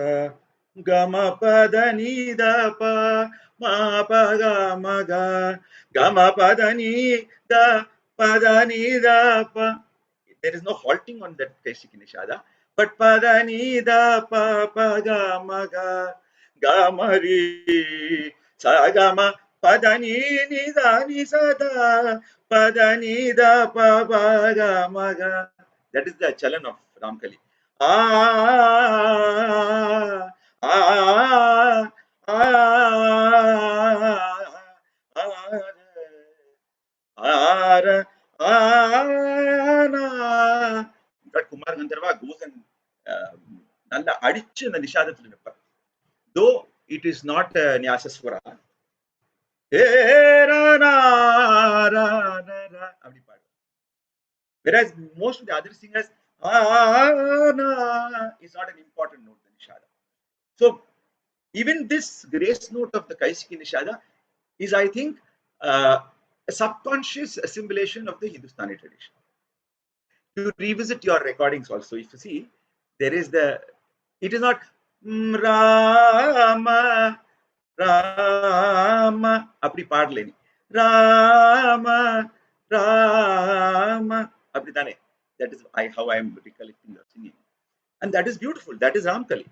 Gama pada ni da pa ma pa ga ma ga Gama pada ni da pada ni da pa. There is no halting on that Kaisiki Nishada, but pada ni da pa pa ga ma ga Gamari Sagama Padani Nida Nisada Padani da pa pa ga ma ga. That is the chalan of Ramkali. In fact, Kumar Gandharva goes and nalla adichu the nishadathil nippa. Though it is not Nyasaswara. Whereas most of the other singers, is not an important note, the Nishada. So even this grace note of the Kaisiki Nishada is, I think, a subconscious assimilation of the Hindustani tradition. To revisit your recordings also, if you see, there is it is not Rama, Rama, apdi paadleni. Rama, Rama, apdi tane. That is how I am recollecting your singing. And that is beautiful. That is Ramkali.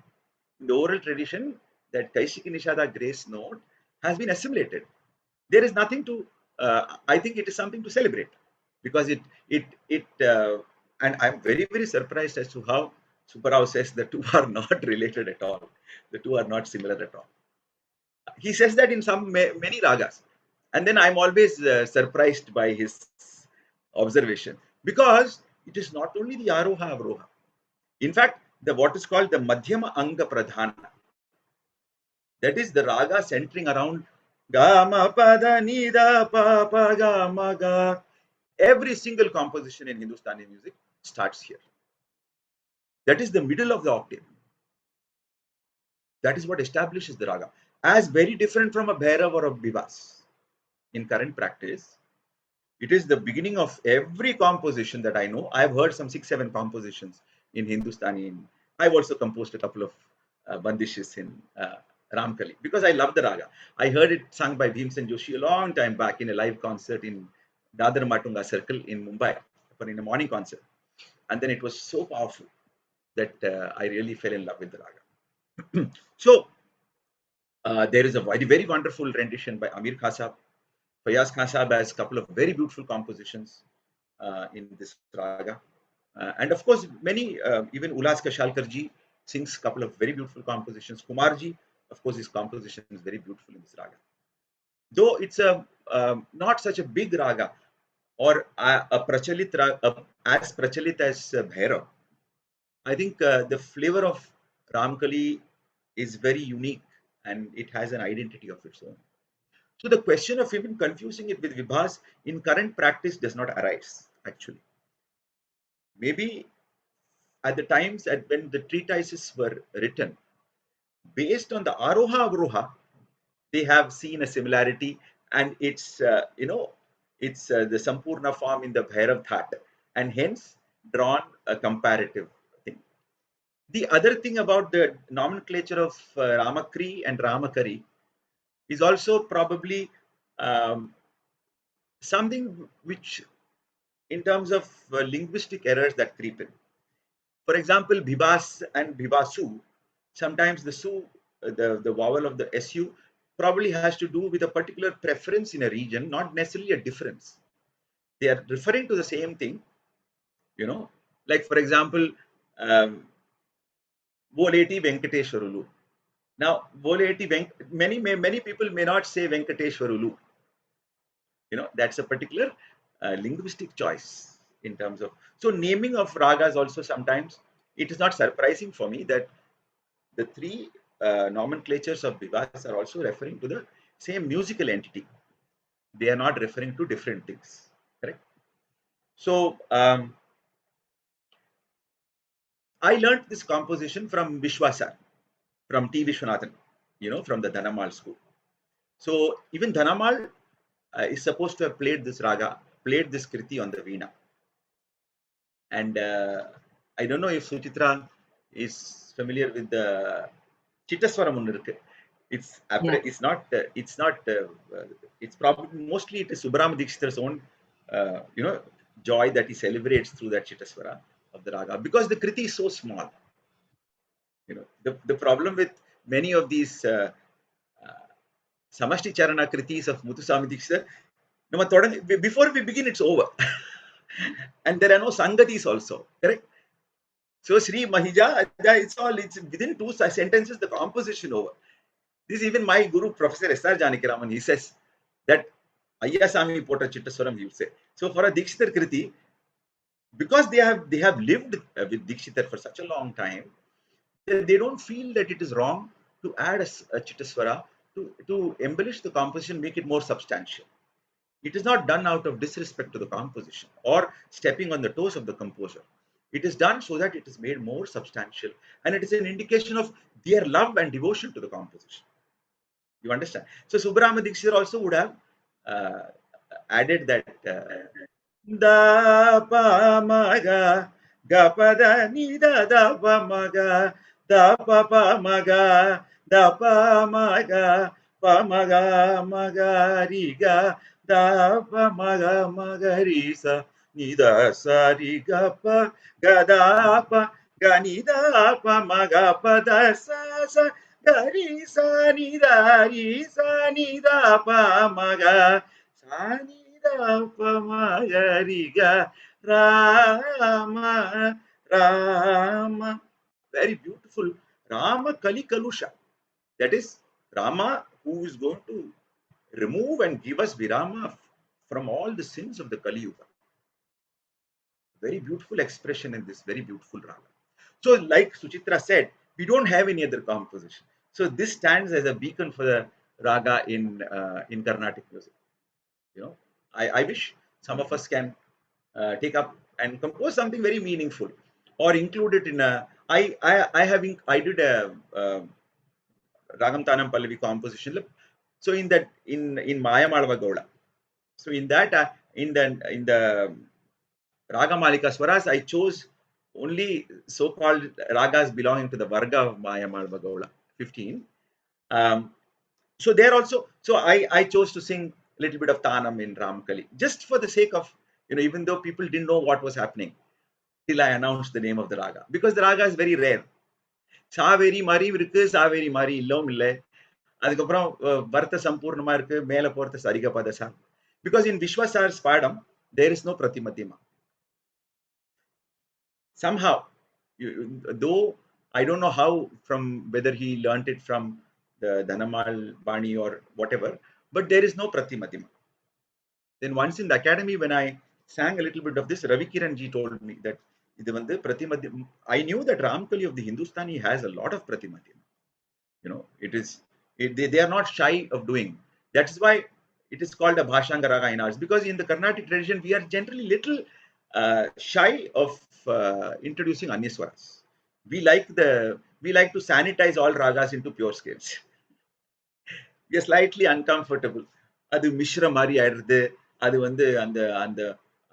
In the oral tradition, that Kaisiki Nishada grace note has been assimilated. There is nothing to, I think it is something to celebrate, because and I'm very, very surprised as to how Subbarao says the two are not related at all. The two are not similar at all. He says that in many ragas. And then I'm always surprised by his observation, because it is not only the Aroha Avroha. In fact, what is called the Madhyama Anga Pradhana. That is the raga centering around Gama Pada Nida Papa Gama Ga. Every single composition in Hindustani music starts here. That is the middle of the octave. That is what establishes the raga as very different from a Bhairav or a Bivas. In current practice, it is the beginning of every composition that I know. I've heard some 6-7 compositions in Hindustani. I've also composed a couple of bandishes in Ramkali, because I love the raga. I heard it sung by Bhimsen Joshi a long time back in a live concert in Dadar Matunga Circle in Mumbai, in a morning concert. And then it was so powerful that I really fell in love with the raga. So there is a very, very wonderful rendition by Amir Khan Sahab. Fayaz Khan Sahab has a couple of very beautiful compositions. in this raga. And of course, many, even Ulas Kashalkarji sings a couple of very beautiful compositions. Kumarji, of course, his composition is very beautiful in this raga. Though it's not such a big raga, or a prachalit as prachalit as Bhairav, I think the flavor of Ramkali is very unique and it has an identity of its own. So the question of even confusing it with Vibhas in current practice does not arise, actually. Maybe at the times when the treatises were written, based on the Aroha Avroha, they have seen a similarity, and it's it's the Sampurna form in the Bhairav That, and hence drawn a comparative thing. The other thing about the nomenclature of Ramakri and Ramakari is also probably something which, in terms of linguistic errors that creep in. For example, Bhibas and Bhibasu, sometimes the su, the vowel of the su, probably has to do with a particular preference in a region, not necessarily a difference. They are referring to the same thing, like for example, Voleti Venkateshwarulu. Now, Voleti many people may not say Venkateshwarulu. That's a particular linguistic choice in terms of. So naming of ragas also sometimes, it is not surprising for me that the three nomenclatures of Vibhas are also referring to the same musical entity. They are not referring to different things, correct? So I learned this composition from Vishwasar, from T. Vishwanathan, from the Dhanamal school. So even Dhanamal is supposed to have played this raga, played this kriti on the veena. And I don't know if Suchitra is familiar with the Chittaswaram. It's probably mostly it is Subramanian Dikshithar's own joy that he celebrates through that Chittaswara of the raga, because the kriti is so small. The problem with many of these Samashti Charana kritis of Muthuswami Dikshithar, before we begin, it's over. And there are no Sangatis also, correct? So Sri Mahija, it's within 2 sentences, the composition over. This is even my guru, Professor S.R. Janakiraman, he says that Ayyasami Pota Chittaswaram, he would say. So for a Dikshithar kriti, because they have lived with Dikshithar for such a long time, they don't feel that it is wrong to add a Chittaswara to embellish the composition, make it more substantial. It is not done out of disrespect to the composition or stepping on the toes of the composer. It is done so that it is made more substantial, and it is an indication of their love and devotion to the composition. You understand? So Subramanian Dikshithar also would have added that da pa ma ga ga pa da ni da da pa ma ga da pa ma ga da pa ma ga ri ga da pa ma ga ri sa ni da sa ri ga pa ga da pa ga ni da pa ma ga pa da sa ga ri sa ni da pa ma ga sa ni da pa ma ga ri ga Rama Rama. Very beautiful Rama Kali Kalusha. That is Rama who is going to remove and give us virama from all the sins of the Kali Yuga. Very beautiful expression in this very beautiful raga. So like Suchitra said, we don't have any other composition. So this stands as a beacon for the raga in Carnatic music. I wish some of us can take up and compose something very meaningful, or include it in a. I did a Ragam Tanam Pallavi composition. So in that in Maya Malava Gowda. So in that in the Raga Malika Swaras, I chose only so-called ragas belonging to the Varga of Maya Malava Gowda, 15. So there also, so I chose to sing a little bit of Tanam in Ramkali, just for the sake of, even though people didn't know what was happening, till I announced the name of the raga, because the raga is very rare. Saveri Mari irukku, Saveri Mari illom ille. அதுக்கப்புறம் வர்த்த சம்பூர்ணமா இருக்கு, மேல போறது சரிக பதசா. Because in Vishwasar's padam, there is no Pratimadhyama. Somehow, though I don't know how, from whether he learnt it from the Dhanamal Bani or whatever, but there is no Pratimadhyama. Then once in the academy, when I sang a little bit of this, Ravi Kiran ji told me that I knew that Ramkali of the Hindustani has a lot of Pratimadhyama. You know, they are not shy of doing. That is why it is called a Bhashanga Raga in ours, because in the Carnatic tradition, we are generally little shy of introducing Anyaswaras. We like to sanitize all ragas into pure scales. We are slightly uncomfortable. அது மிஷ்ர மாதிரி ஆயிடுது. அது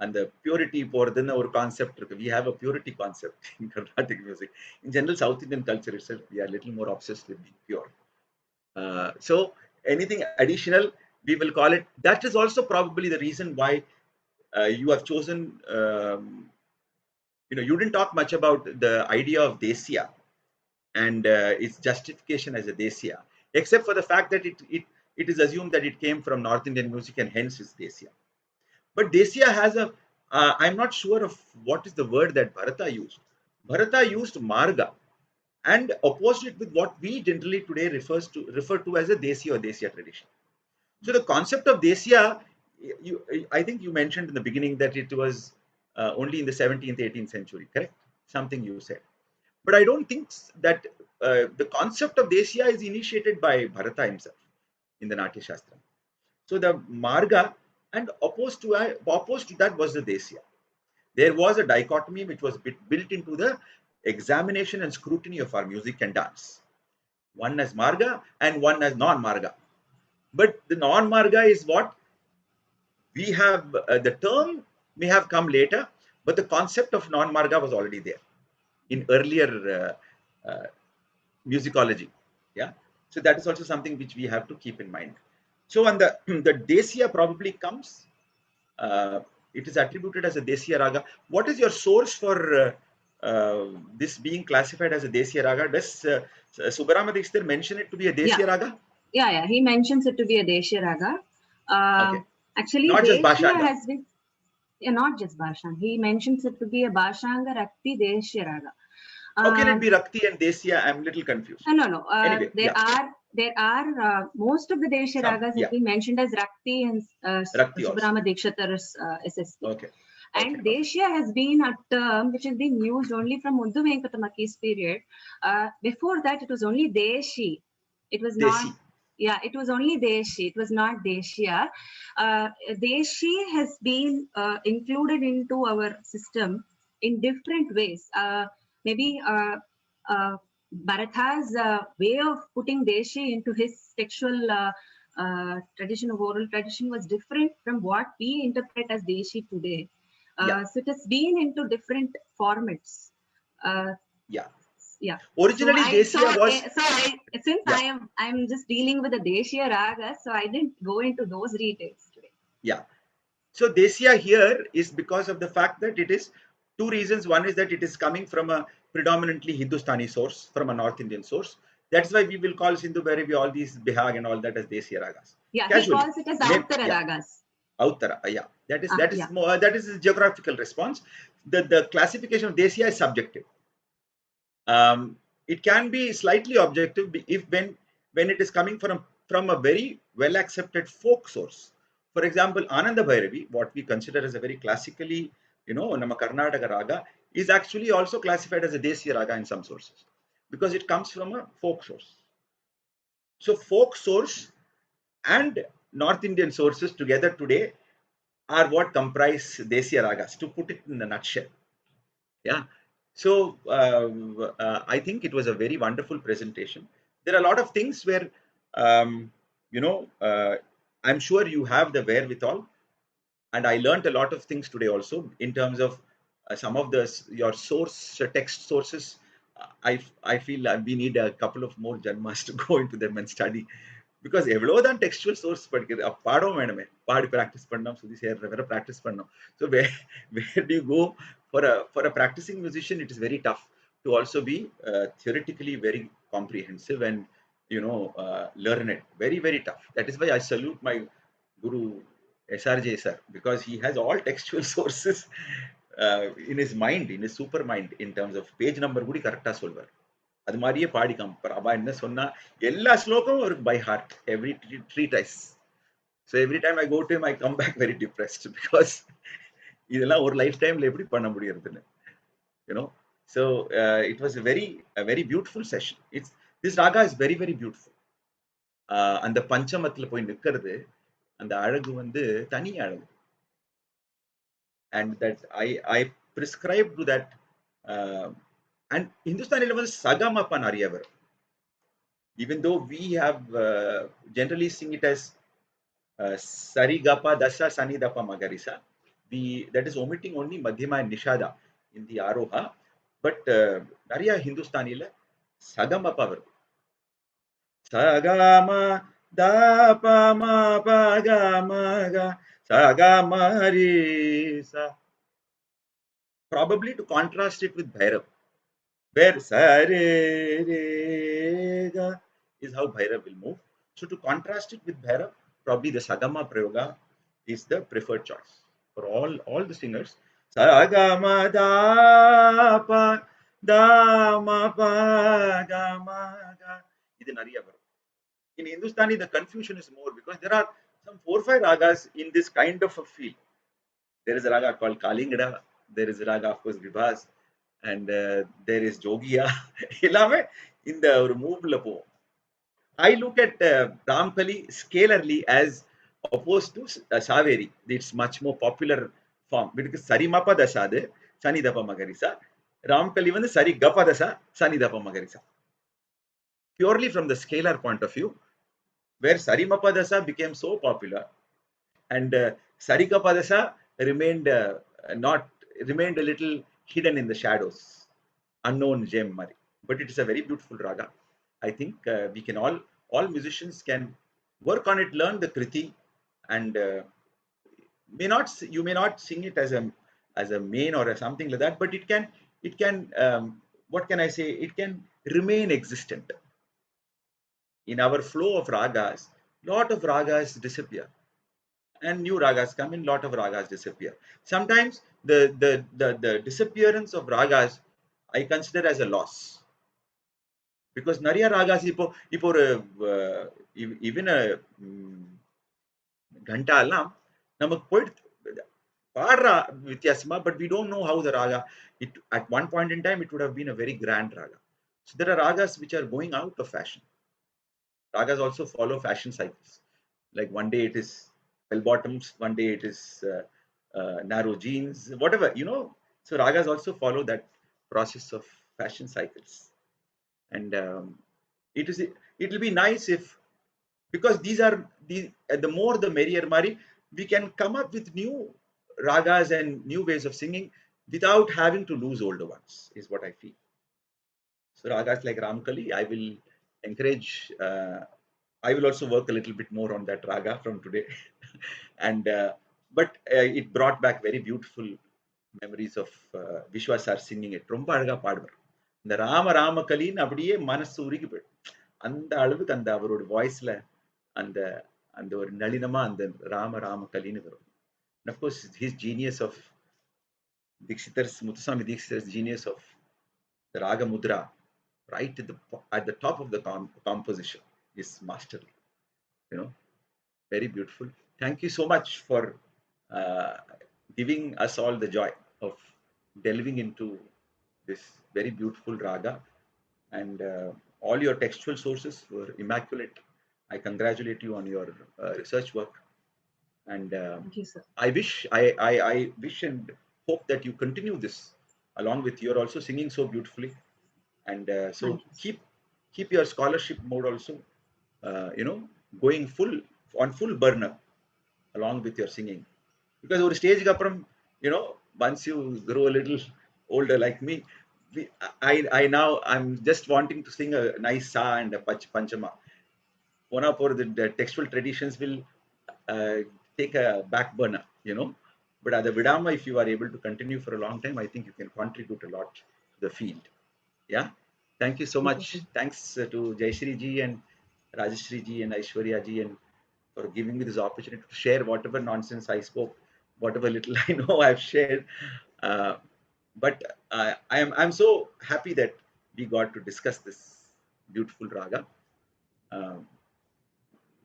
அந்த purity போறதுன்னு ஒரு concept இருக்கு. We have a purity concept in Carnatic music. In general, South Indian culture itself, we are a little more obsessed with being pure. So anything additional, we will call it. That is also probably the reason why you have chosen. You didn't talk much about the idea of Desya and its justification as a Desya, except for the fact that it is assumed that it came from North Indian music and hence is Desya. But Desya has I'm not sure of what is the word that Bharata used. Bharata used Marga and opposed it with what we generally today refer to as a Desya or Desya tradition. So the concept of Desya, I think you mentioned in the beginning that it was only in the 17th, 18th century, correct? Something you said. But I don't think that the concept of Desya is initiated by Bharata himself in the Natya Shastra. So the Marga, and opposed to that was the Desya. There was a dichotomy which was built into the examination and scrutiny of our music and dance. One as Marga and one as non-Marga. But the non-Marga is what we have, the term may have come later, but the concept of non-Marga was already there in earlier musicology. Yeah. So that is also something which we have to keep in mind. So when the Desya probably comes, it is attributed as a Desya Raga. What is your source for this being classified as a Desya Raga? Does Subbarama Dikshit mention it to be a Desya Raga? Yeah, he mentions it to be a Desya Raga. Okay. Actually, Not just Desya Bhashanga. has been, not just Bhashanga. He mentions it to be a Bhashanga Rakti Desya Raga. How can it be Rakti and Desya? I'm a little confused. No. Anyway, There are most of the Desya Ragas have been mentioned as Rakti and Subbarama Dikshitar's SSP. Okay. And Desya has been a term which has been used only from Muddu Venkatamaki's period. Before that, it was only Deshi. It was not. Yeah, it was only Deshi. It was not Desya. Deshi has been included into our system in different ways. Maybe Bharata's way of putting Deshi into his textual tradition of oral tradition was different from what we interpret as Deshi today. So it has been into different formats. Yeah. Originally, Desya was. I'm just dealing with the Desya Raga, so I didn't go into those details today. Yeah. So Desya here is because of the fact that it is two reasons. One is that it is coming from a predominantly Hindustani source, from a North Indian source. That's why we will call Sindhu Bhairavi, all these Bihag and all that as Desya Ragas. Yeah, casually. He calls it as Auttara Ragas. Auttara, yeah. That is a geographical response. The classification of Desya is subjective. It can be slightly objective if when it is coming from a very well accepted folk source. For example, Ananda Bhairavi, what we consider as a very classically, Nama Karnataka Raga, is actually also classified as a Desya Raga in some sources because it comes from a folk source. So folk source and North Indian sources together today are what comprise Desya Ragas, to put it in a nutshell. Yeah. So I think it was a very wonderful presentation. There are a lot of things where, I'm sure you have the wherewithal, and I learned a lot of things today also in terms of some of your text sources. I feel we need a couple of more janmas to go into them and study, because evlodan textual source paadom vedame paadi practice pannam sudhi ser vera practice pannam. So where do you go for a practicing musician? It is very tough to also be theoretically very comprehensive and learn it. Very, very tough. That is why I salute my guru SRJ sir, because he has all textual sources in his mind, in his super mind, in terms of page number கூடி கரெக்டா சொல்வார். அது மாதிரியே பாடி காமிப்பார். அவ என்ன சொன்னா எல்லா ஸ்லோகமும் அவருக்கு by heart, every treatise. So every time I go to him, I come back very depressed because இதெல்லாம் ஒரு லைஃப் டைம்ல எப்படி பண்ண முடியறதுன்னு, you know. So it was a very beautiful session. This raga is very, very beautiful. அந்த பஞ்சமத்துல போய் நிக்கிறது, அந்த அழகு வந்து தனி அழகு. And that I prescribe to that. And Hindustani வந்து சகமப்பா நிறைய வரும். Even though we have generally sing it as sari gapa dasa sani dapa magarisa, that is omitting only madhyama and nishada in the aroha. But நிறைய ஹிந்துஸ்தானில சகமப்பா வரும். சகம dapa ma pa ga ma ga Sagamarisa. Probably to contrast it with Bhairav, where Sarega is how Bhairav will move. So to contrast it with Bhairav, probably the Sagama Prayoga is the preferred choice for all the singers. Sagama dapa dama pa gama ga. In Hindustani, the confusion is more because there are some 4 or 5 ragas in this kind of a feel. There is a raga called Kalingada, there is a raga, of course, Vibhas, and there is Jogiya. In the move lapo. I look at Ramkali scalarly as opposed to Saveri. It's much more popular form because Sarimapa Dasade, Sani Dapa Magarisa. Ramkali வந்து Sari Gapa Dasa, Sani Dapa Magarisa. Purely from the scalar point of view, where Sarimapa Dasa became so popular and Sarigapa Dasa remained remained a little hidden in the shadows, unknown gem Mari. But it is a very beautiful raga. I think we can all musicians can work on it, learn the kriti, and you may not sing it as a main or something like that, but it can what can I say? It can remain existent. In our flow of ragas, lot of ragas disappear and new ragas come in, lot of ragas disappear. Sometimes the disappearance of ragas I consider as a loss, because நிறைய ragas இப்போ ஒரு even a घंटा எல்லாம் நமக்கு போயிட்டு பாடுற வித்தியாசமா, but we don't know how the raga, at one point in time it would have been a very grand raga. So there are ragas which are going out of fashion. Ragas also follow fashion cycles. Like one day it is bell bottoms, one day it is narrow jeans, whatever, you know. So ragas also follow that process of fashion cycles. And it will be nice if, because these are the more the merrier Mari, we can come up with new ragas and new ways of singing without having to lose older ones, is what I feel. So ragas like Ramkali, I will encourage. I will also work a little bit more on that raga from today. And but it brought back very beautiful memories of Vishwa sir singing it. ரொம்ப அழகா பாடுவார். இந்த ராமகலின்னு அப்படியே மனசு உருகி போயிடும். அந்த அளவுக்கு அந்த அவரோட வாய்ஸ்ல அந்த அந்த ஒரு நளினமா அந்த ராமகலின்னு வரும். And of course his genius of Muthuswami Dikshitar's genius of the raga mudra right at the top of the composition is masterly, you know. Very beautiful. Thank you so much for giving us all the joy of delving into this very beautiful raga, and all your textual sources were immaculate. I congratulate you on your research work, and Thank you, sir. I wish and hope that you continue this along with, you're also singing so beautifully, and so keep your scholarship mode also you know, going full burner along with your singing, because over stage apram, you know, once you grow a little older like me, I'm just wanting to sing a nice sa and a panchama. One of the textual traditions will take a back burner, you know. But at the Vidama, if you are able to continue for a long time, I think you can contribute a lot to the field. Yeah. Thank you so much. Thanks to Jayashree ji and Rajeshri ji and Aishwarya ji and for giving me this opportunity to share whatever nonsense I spoke, whatever little I know I've shared. But I'm so happy that we got to discuss this beautiful raga.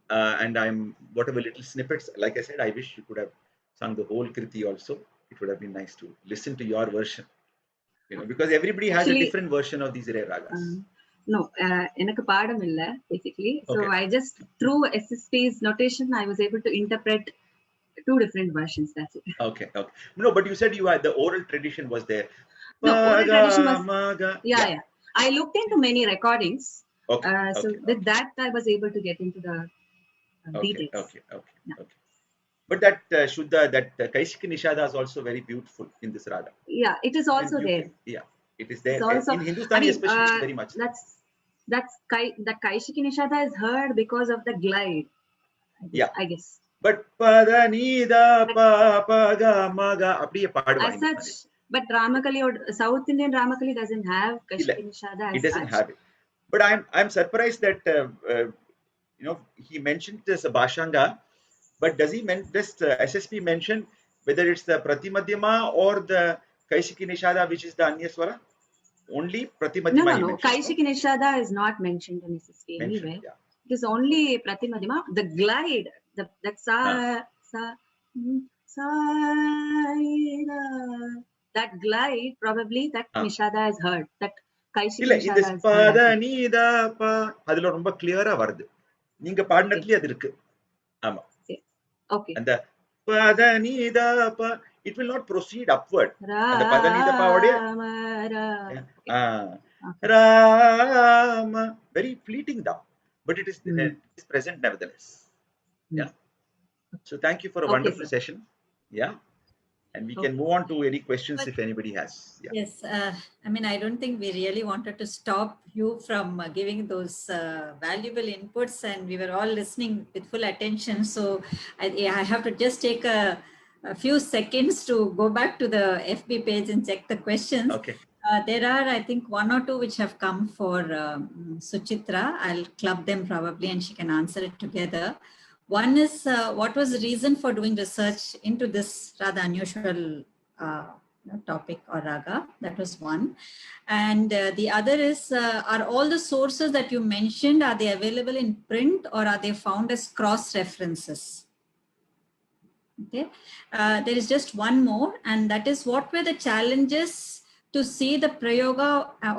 And I'm whatever little snippets, like I said, I wish you could have sung the whole Kriti also. It would have been nice to listen to your version, because everybody has a different version of these rare ragas. No, எனக்கு பாடம் இல்ல basically. So Okay. I just through SSP's notation I was able to interpret 2 different versions. That's it. Okay. No, but you said you had the oral tradition was there. No, oral tradition was Maga. yeah. I looked into many recordings. Okay. So with that I was able to get into the details. Okay. But that Shuddha, that Kaishiki Nishada is also very beautiful in this raga. Yeah, it is also there. Yeah, it is there. It's also, In Hindustani especially, very much. The Kaishiki Nishada is heard because of the glide. I guess. But pada nida pa pa ga ma ga அப்படியே பாடுவாங்க. As such, but Ramakali or South Indian Ramakali doesn't have Kaishiki Nishada as It doesn't such. have it. But I'm surprised that he mentioned this Bhashanga, but does SSP mention whether it's the Pratimadhyama or the Kaishiki Nishada, which is the Anyaswara? Only Pratimadhyama. No. Kaishiki Nishada is not mentioned in SSP anyway. Yeah. It is only Pratimadhyama. The glide, that sa that glide, probably that Nishada is heard. That Kaishiki Nishada is pada nida pa அதுல ரொம்ப கிளியரா வருது. நீங்க பாடினதுலயே அது இருக்கு. ஆமா. Okay. And the pada nida pa, it will not proceed upward. And the pada nida pa Rama, very fleeting down, but it is present nevertheless. Yeah. So thank you for a wonderful session. Yeah. And we can move on to any questions if anybody has. Yeah. Yes. I mean, I don't think we really wanted to stop you from giving those valuable inputs, and we were all listening with full attention. So I have to just take a few seconds to go back to the FB page and check the questions. Okay. There are, I think, 1 or 2 which have come for Suchitra. I'll club them probably and she can answer it together. One is, what was the reason for doing research into this rather unusual topic or raga? That was one. And the other is, are all the sources that you mentioned, are they available in print or are they found as cross-references? Okay. There is just one more, and that is, what were the challenges to see the prayoga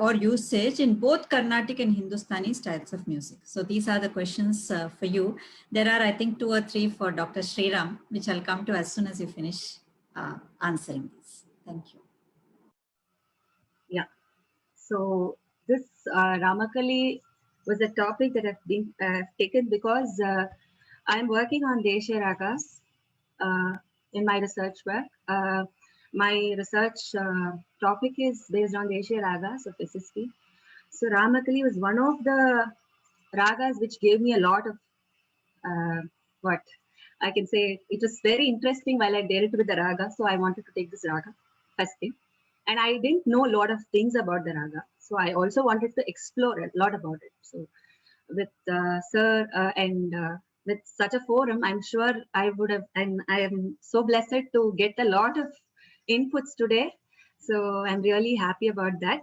or usage in both Carnatic and Hindustani styles of music? So these are the questions for you. There are, I think, 2 or 3 for Dr. Sriram, which I'll come to as soon as you finish answering these. Thank you. Yeah. So this Ramakali was a topic that I've been taken because I'm working on Deshiya Ragas in my research work. My research topic is based on Deshiya Ragas of SSP. So Ramakali was one of the ragas which gave me a lot of what I can say. It was very interesting while I dealt with the raga. So I wanted to take this raga first thing. And I didn't know a lot of things about the raga. So I also wanted to explore a lot about it. So with Sir and with such a forum, I'm sure I would have, and I am so blessed to get a lot of inputs today. So I'm really happy about that.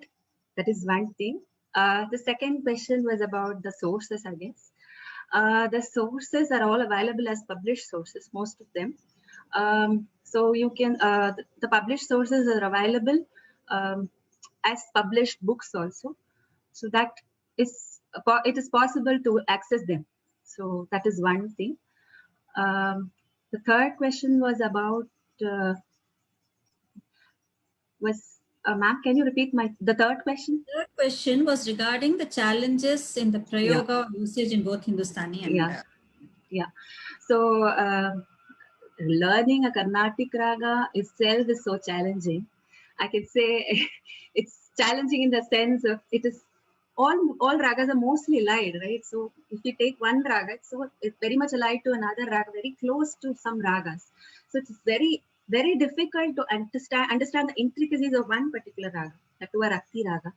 That is one thing. The second question was about the sources, I guess. The sources are all available as published sources, most of them. So you can, the published sources are available as published books also. So that is, it is possible to access them. So that is one thing. The third question was about, ma'am, can you repeat the third question? The third question was regarding the challenges in the prayoga usage in both Hindustani and So learning a Carnatic raga itself is so challenging. I can say it's challenging in the sense of it is all ragas are mostly allied, right? So if you take one raga, it's very much allied to another raga, very close to some ragas. So it's very, very difficult to understand the intricacies of one particular raga, that to a Rakti raga.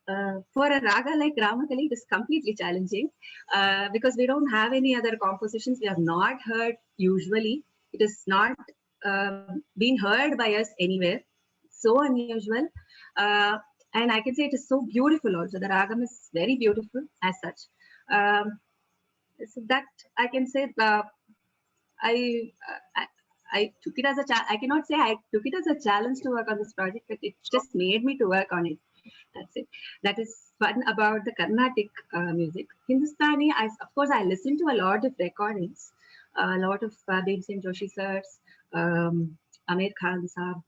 For a raga like Ramakali, it is completely challenging because we don't have any other compositions. We have not heard usually. It is not been heard by us anywhere. So unusual. And I can say it is so beautiful also. The ragam is very beautiful as such. So that I can say I took it as a I cannot say I took it as a challenge to work on this project, but it just made me to work on it. That's it. That is fun about the Carnatic music. Hindustani, of course, I listen to a lot of recordings, a lot of Bhimsen Joshi sirs, Amir Khan Saab.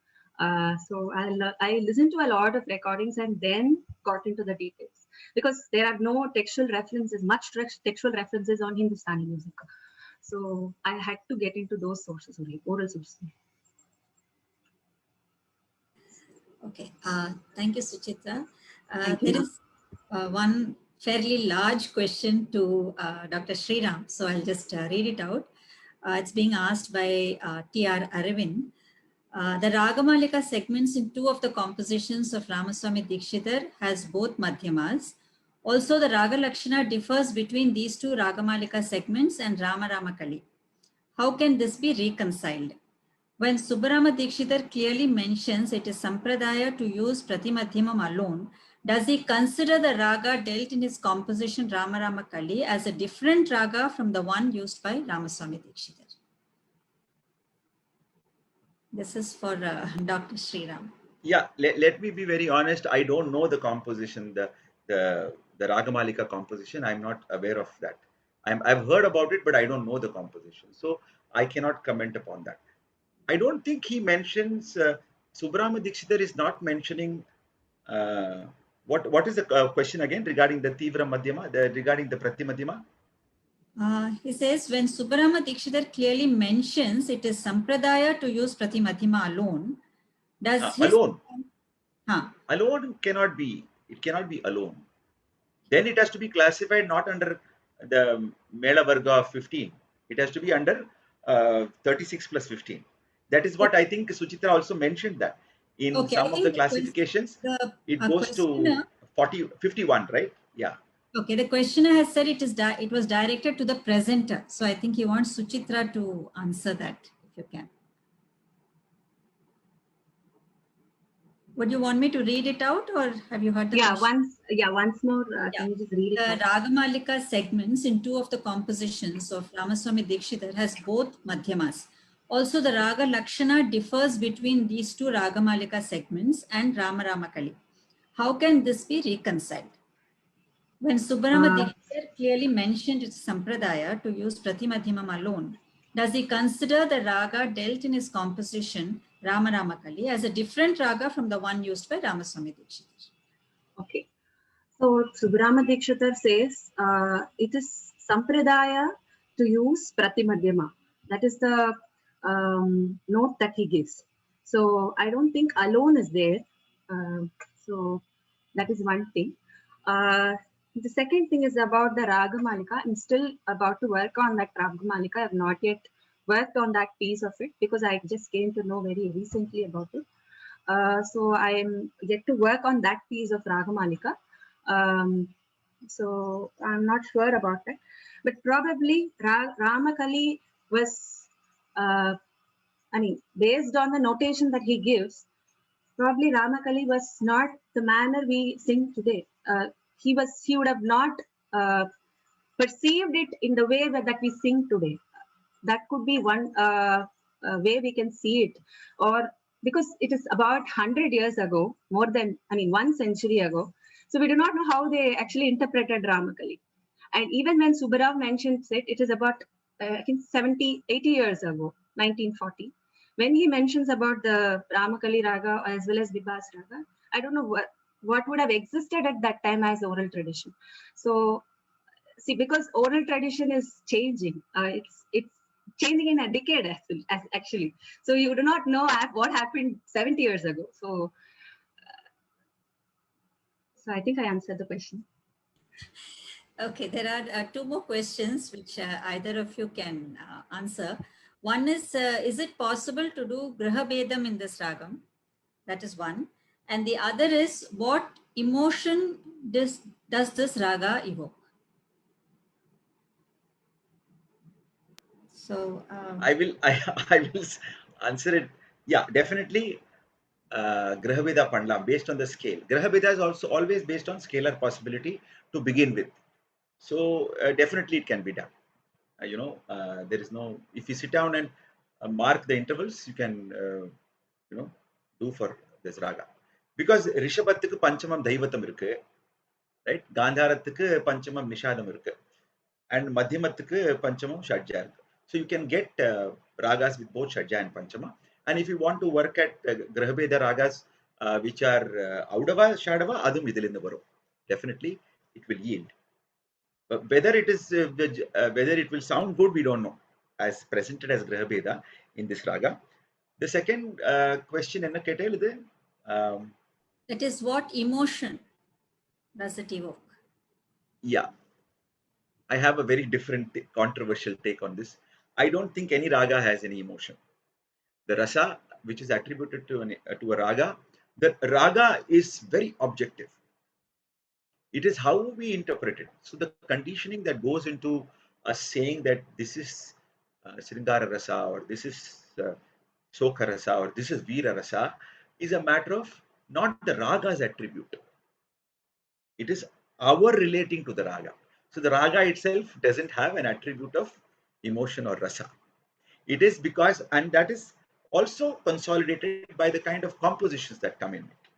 So I listened to a lot of recordings and then got into the details because there are no textual references, much textual references on Hindustani music. So I had to get into those sources only, oral sources. Okay, thank you, Suchitra. Thank you. There is one fairly large question to Dr. Sriram, so I'll just read it out. It's being asked by T.R. Aravind. The Ragamalika segments in two of the compositions of Ramaswamy Dikshitar has both Madhyamas. Also, the Raga Lakshana differs between these two Ragamalika segments and Rama Rama Kali. How can this be reconciled? When Subbarama Dikshitar clearly mentions it is Sampradaya to use Pratimadhyamam alone, does he consider the raga dealt in his composition Rama Rama Kali as a different raga from the one used by Ramaswamy Dikshitar? This is for Dr. Sriram. Yeah, let me be very honest. I don't know the composition, the Ragamalika composition. I'm not aware of that. I've heard about it, but I don't know the composition. So I cannot comment upon that. I don't think he mentions Subbarama Dikshitar is not mentioning what is the question again regarding the Tivra Madhyama, regarding the Pratimadhyama? He says when Subbarama Dikshitar clearly mentions it is Sampradaya to use Pratimadhyama alone, does his... Alone? Alone cannot be. It cannot be alone. Then it has to be classified not under the Mela Varga of 15. It has to be under 36 plus 15. That is what I think Suchitra also mentioned that in some of the classifications, it goes to 51, right? Yeah. Okay, the questioner has said it was directed to the presenter. So I think he wants Suchitra to answer that, if you can. Would you want me to read it out or have you heard the question? Once more, can you just read it? The Ragamalika segments in two of the compositions of Ramaswamy Dikshitar has both Madhyamas. Also, the Raga Lakshana differs between these two Ragamalika segments and Rama Rama Kali. How can this be reconciled? When Subbarama Dikshitar clearly mentioned its Sampradaya to use Pratimadhyamam alone, does he consider the raga dealt in his composition Rama Rama Kali as a different raga from the one used by Ramaswamy Dikshitar? Okay. So Subbarama Dikshitar says it is Sampradaya to use Pratimadhyama. That is the note that he gives. So I don't think alone is there. So that is one thing. The second thing is about the Ragamalika. I'm still about to work on that Ragamalika. I have not yet worked on that piece of it because I just came to know very recently about it. So I am yet to work on that piece of Ragamalika. So I'm not sure about that. But probably Ramakali was, based on the notation that he gives, probably Ramakali was not the manner we sing today. He would have not perceived it in the way that we sing today. That could be one way we can see it, or because it is about 100 years ago, more than 1 century ago. So we do not know how they actually interpreted Ramakali. And even when Subbarama mentions it, it is about I think 70, 80 years ago, 1940. When he mentions about the Ramakali Raga as well as Vibhas Raga, I don't know what would have existed at that time as oral tradition. So, see, because oral tradition is changing, it's changing in a decade actually. So you do not know what happened 70 years ago. So I think I answered the question. Okay, there are two more questions which either of you can answer. One is it possible to do Griha Bedam in this ragam? That is one. And the other is, what emotion does this raga evoke? So I will answer it. Yeah, definitely. Grahabeda Pandlam based on the scale. Grahabeda is also always based on scalar possibility to begin with. So definitely it can be done. There is no, if you sit down and mark the intervals, you can, do for this raga. Because Rishabhathukku Panchamam Daivatam irukku, right? Gandharathukku Panchamam Nishadam irukku. And Madhyamatthukku Panchamam Shadja irukku. So you can get ragas with both Shadja and Panchama. And if you want to work at Grahabeda ragas, which are Audava, Shadava, Adum Idilinda Varum. Definitely it will yield. But whether it is whether it will sound good, we don't know, as presented as Grahabeda in this raga. The second question enna kettal that is, what emotion does it evoke? Yeah, I have a very different controversial take on this. I don't think any raga has any emotion. The rasa, which is attributed to a raga, the raga is very objective. It is how we interpret it. So the conditioning that goes into us saying that this is Sringara Rasa, or this is Soka Rasa, or this is Veera Rasa, is a matter of not the raga's attribute. It is our relating to the raga. So the raga itself doesn't have an attribute of emotion or rasa. It is because, and that is also consolidated by the kind of compositions that come in it.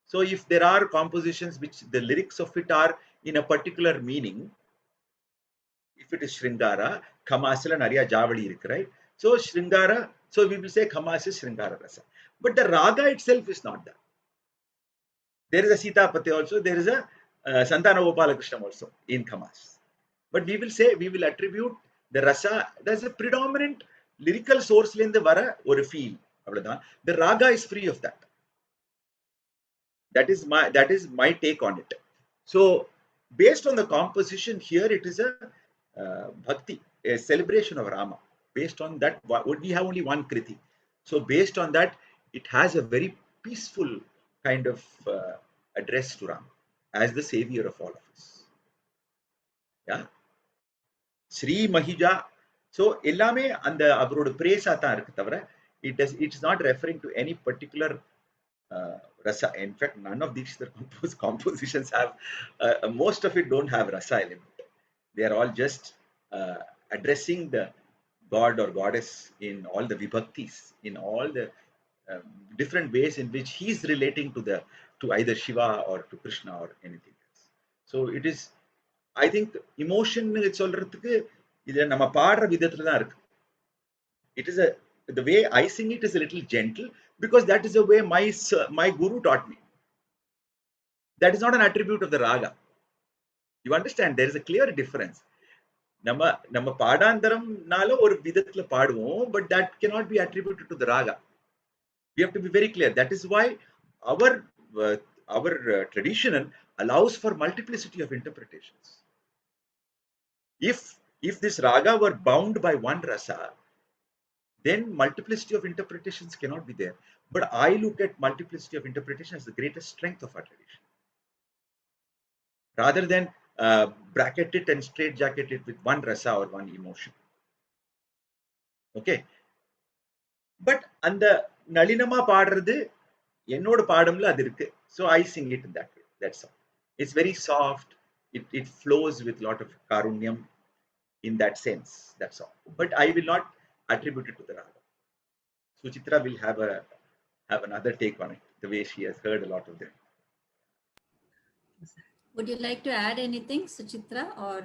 So if there are compositions which the lyrics of it are in a particular meaning, if it is Sringara, Kamasala Nariya Javali irukku, right? So Sringara, so we will say Kamas is Sringara Rasa. But the raga itself is not that. There is a Sita Pati also, there is a Santana Gopalakrishna also in Kamas. But we will say, we will attribute the rasa, there's a predominant lyrical source in the vara or a feel. The raga is free of that. That is my take on it. So based on the composition here, it is a bhakti, a celebration of Rama. Based on that, we have only one kriti. So based on that, it has a very peaceful kind of address to Rama as the savior of all of us. Yeah. Sri Mahija. So ellame and the abroad praise it's not referring to any particular rasa. In fact, none of these compositions have, most of it don't have rasa element. They are all just addressing the god or goddess in all the vibhaktis, in all the different ways in which he is relating to either Shiva or to Krishna or anything else. So it is, I think, emotion சொல்றதுக்கு இதுல நம்ம பாடுற விதத்துல தான் இருக்கு. It is the way I sing it is a little gentle, because that is the way my guru taught me. That is not an attribute of the raga. You understand? There is a clear difference. நம்ம பாடாந்தரம்னால ஒரு விதத்துல பாடுவோம், but that cannot be attributed to the raga. We have to be very clear. That is why our tradition allows for multiplicity of interpretations. If this raga were bound by one rasa, then multiplicity of interpretations cannot be there. But I look at multiplicity of interpretation as the greatest strength of our tradition, rather than bracket it and straitjacket it with one rasa or one emotion. Okay. But and the Nalinama paadradhu ennoda paadamla adu irukku. So I sing it in that way. That's all. It's very soft. It flows with a lot of karunyam in that sense. That's all. But I will not attribute it to the raga. Suchitra will have another take on it, the way she has heard a lot of them. Would you like to add anything, Suchitra, or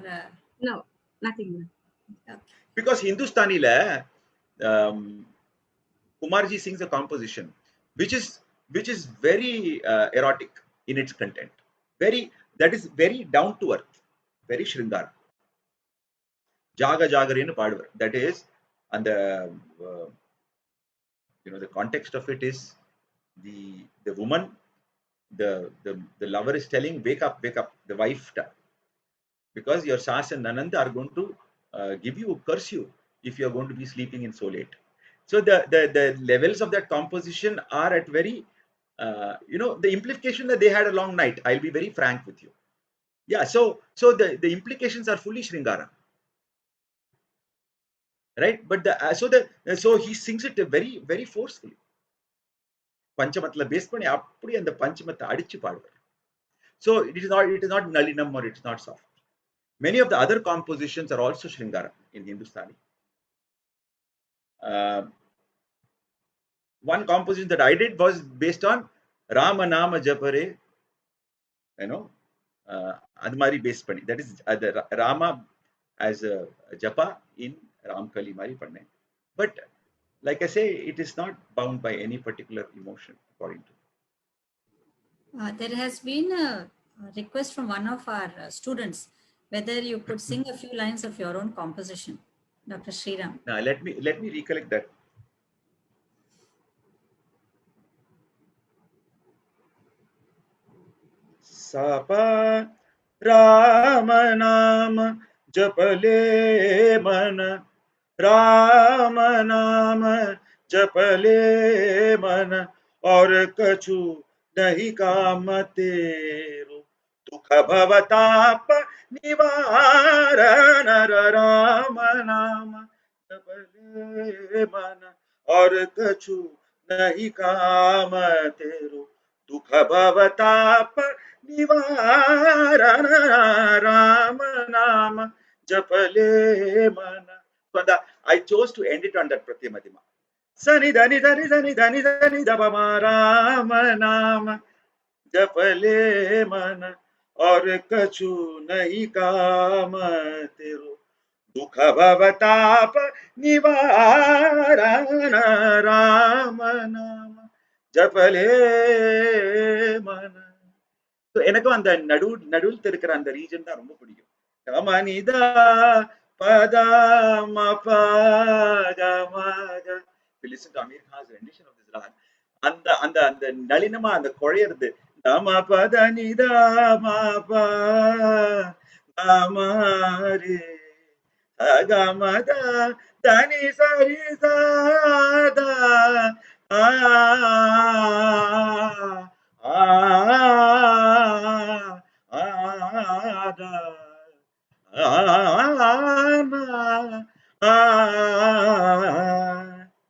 No, nothing. okay. Because Hindustani la Kumarji sings a composition which is very erotic in its content. That is very down to earth, very Shringara. Jaga Jagarenu paadvar. That is, and the context of it is the woman, the lover is telling, wake up, the wife, because your Sas and Nanand are going to curse you if you are going to be sleeping in so late. So the levels of that composition are at very the implication that they had a long night. I'll be very frank with you. Yeah, so the implications are fully Sringara, right? But so he sings it very very forcefully. Panchamatla based பண்ணி அப்படி அந்த பஞ்சமத்தை அடிச்சு பாடுவார். So it is not Nalinam or it's not soft. Many of the other compositions are also Sringara in Hindustani. One composition that I did was based on Rama Nama Japare, Admari based pani. That is the Rama as a japa in Ramkali Mari Panne. But like I say, it is not bound by any particular emotion, according to me. There has been a request from one of our students whether you could sing a few lines of your own composition, Dr. Sriram. Now let me recollect that. Sapa Rama Nama Japale Mana Rama Nama Japale Mana और कछु नहीं काम तेरो दुख भवताप निवारण राम नाम जपले मन और कछु नहीं काम तेरो दुख भवताप निवारण राम नाम जपले मन. So I chose to end it on that Pratyamadima. Sani dhani dhani dhani dhani dhani dhabama Rama Nama Japale mana aur kachu nahi kaam tero dukha bhavatap nivarana Rama Nama Japale mana. So எனக்கும் அந்த நடுவில் இருக்கிற அந்த region தான் ரொம்ப பிடிக்கும். கமனிதா பதமபகமக. If you listen to Amir Khan's rendition of this rag, அந்த நளினமா அந்த குழையிறது தம பத நிதமப கமரி அகமத தனி சரி சதா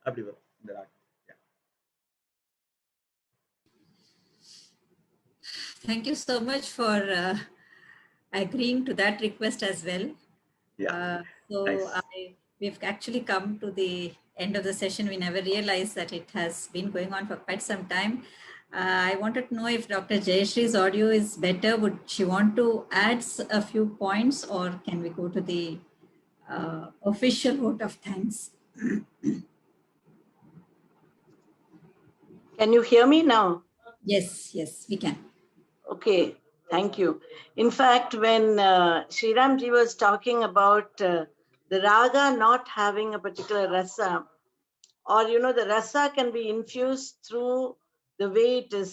அப்படி வரும் இந்த ராகம். Thank you so much for agreeing to that request as well. Yeah. So Nice. we've actually come to the end of the session. We never realized that it has been going on for quite some time. I wanted to know if Dr. Jayashree's audio is better. Would she want to add a few points, or can we go to the official vote of thanks? Can you hear me now? Yes, we can. Okay, thank you. In fact, when Sriramji was talking about the raga not having a particular rasa, or the rasa can be infused through the way it is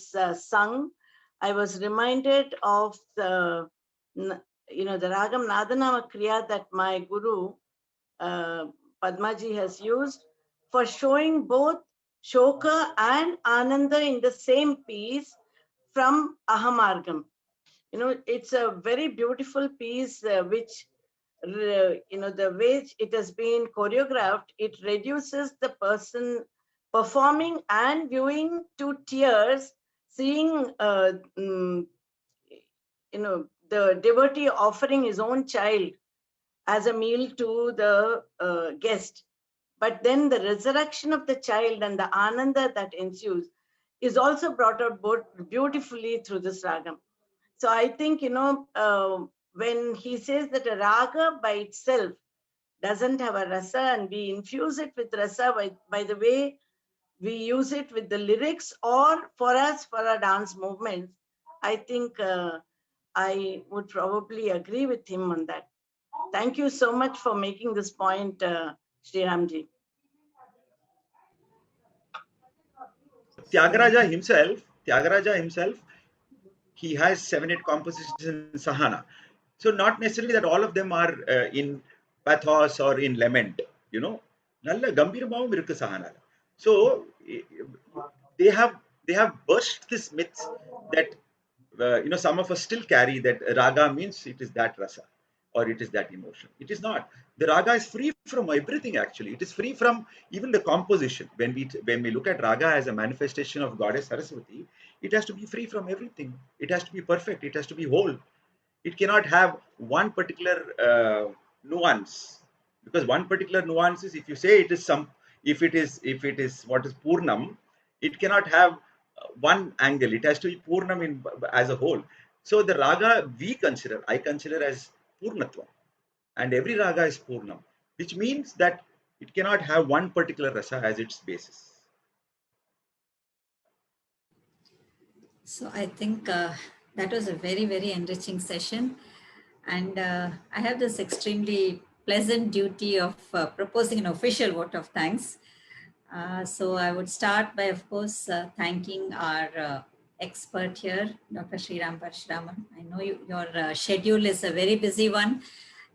sung, I was reminded of the ragam Nadanama Kriya that my guru Padmaji has used for showing both Shoka and Ananda in the same piece from Ahamargam. It's a very beautiful piece which the way it has been choreographed, it reduces the person performing and viewing to tears, seeing the devotee offering his own child as a meal to the guest. But then the resurrection of the child and the ananda that ensues is also brought out beautifully through this ragam. So I think, when he says that a raga by itself doesn't have a rasa and we infuse it with rasa by the way we use it with the lyrics or for us for our dance movements, I think I would probably agree with him on that. Thank you so much for making this point, Sriramji. Tyagaraja himself, he has 7-8 compositions in Sahana. So not necessarily that all of them are in pathos or in lament, நல்ல கம்பீரமாவும் இருக்கு Sahana. So they they have burst this myth that some of us still carry that raga means it is that rasa or it is that emotion. It is not. The raga is free from everything. Actually, it is free from even the composition. When we look at raga as a manifestation of goddess Saraswati, it has to be free from everything. It has to be perfect. It has to be whole. It cannot have one particular nuance, because one particular nuance is, if you say it is if it is what is Purnam, it cannot have one angle. It has to be Purnam as a whole. So the raga I consider as Purnatva, and every raga is Purnam, which means that it cannot have one particular rasa as its basis. So I think that was a very, very enriching session. And I have this extremely pleasant duty of proposing an official vote of thanks. So I would start by, of course, thanking our expert here, Dr. Sriram Parshuraman. I know your schedule is a very busy one.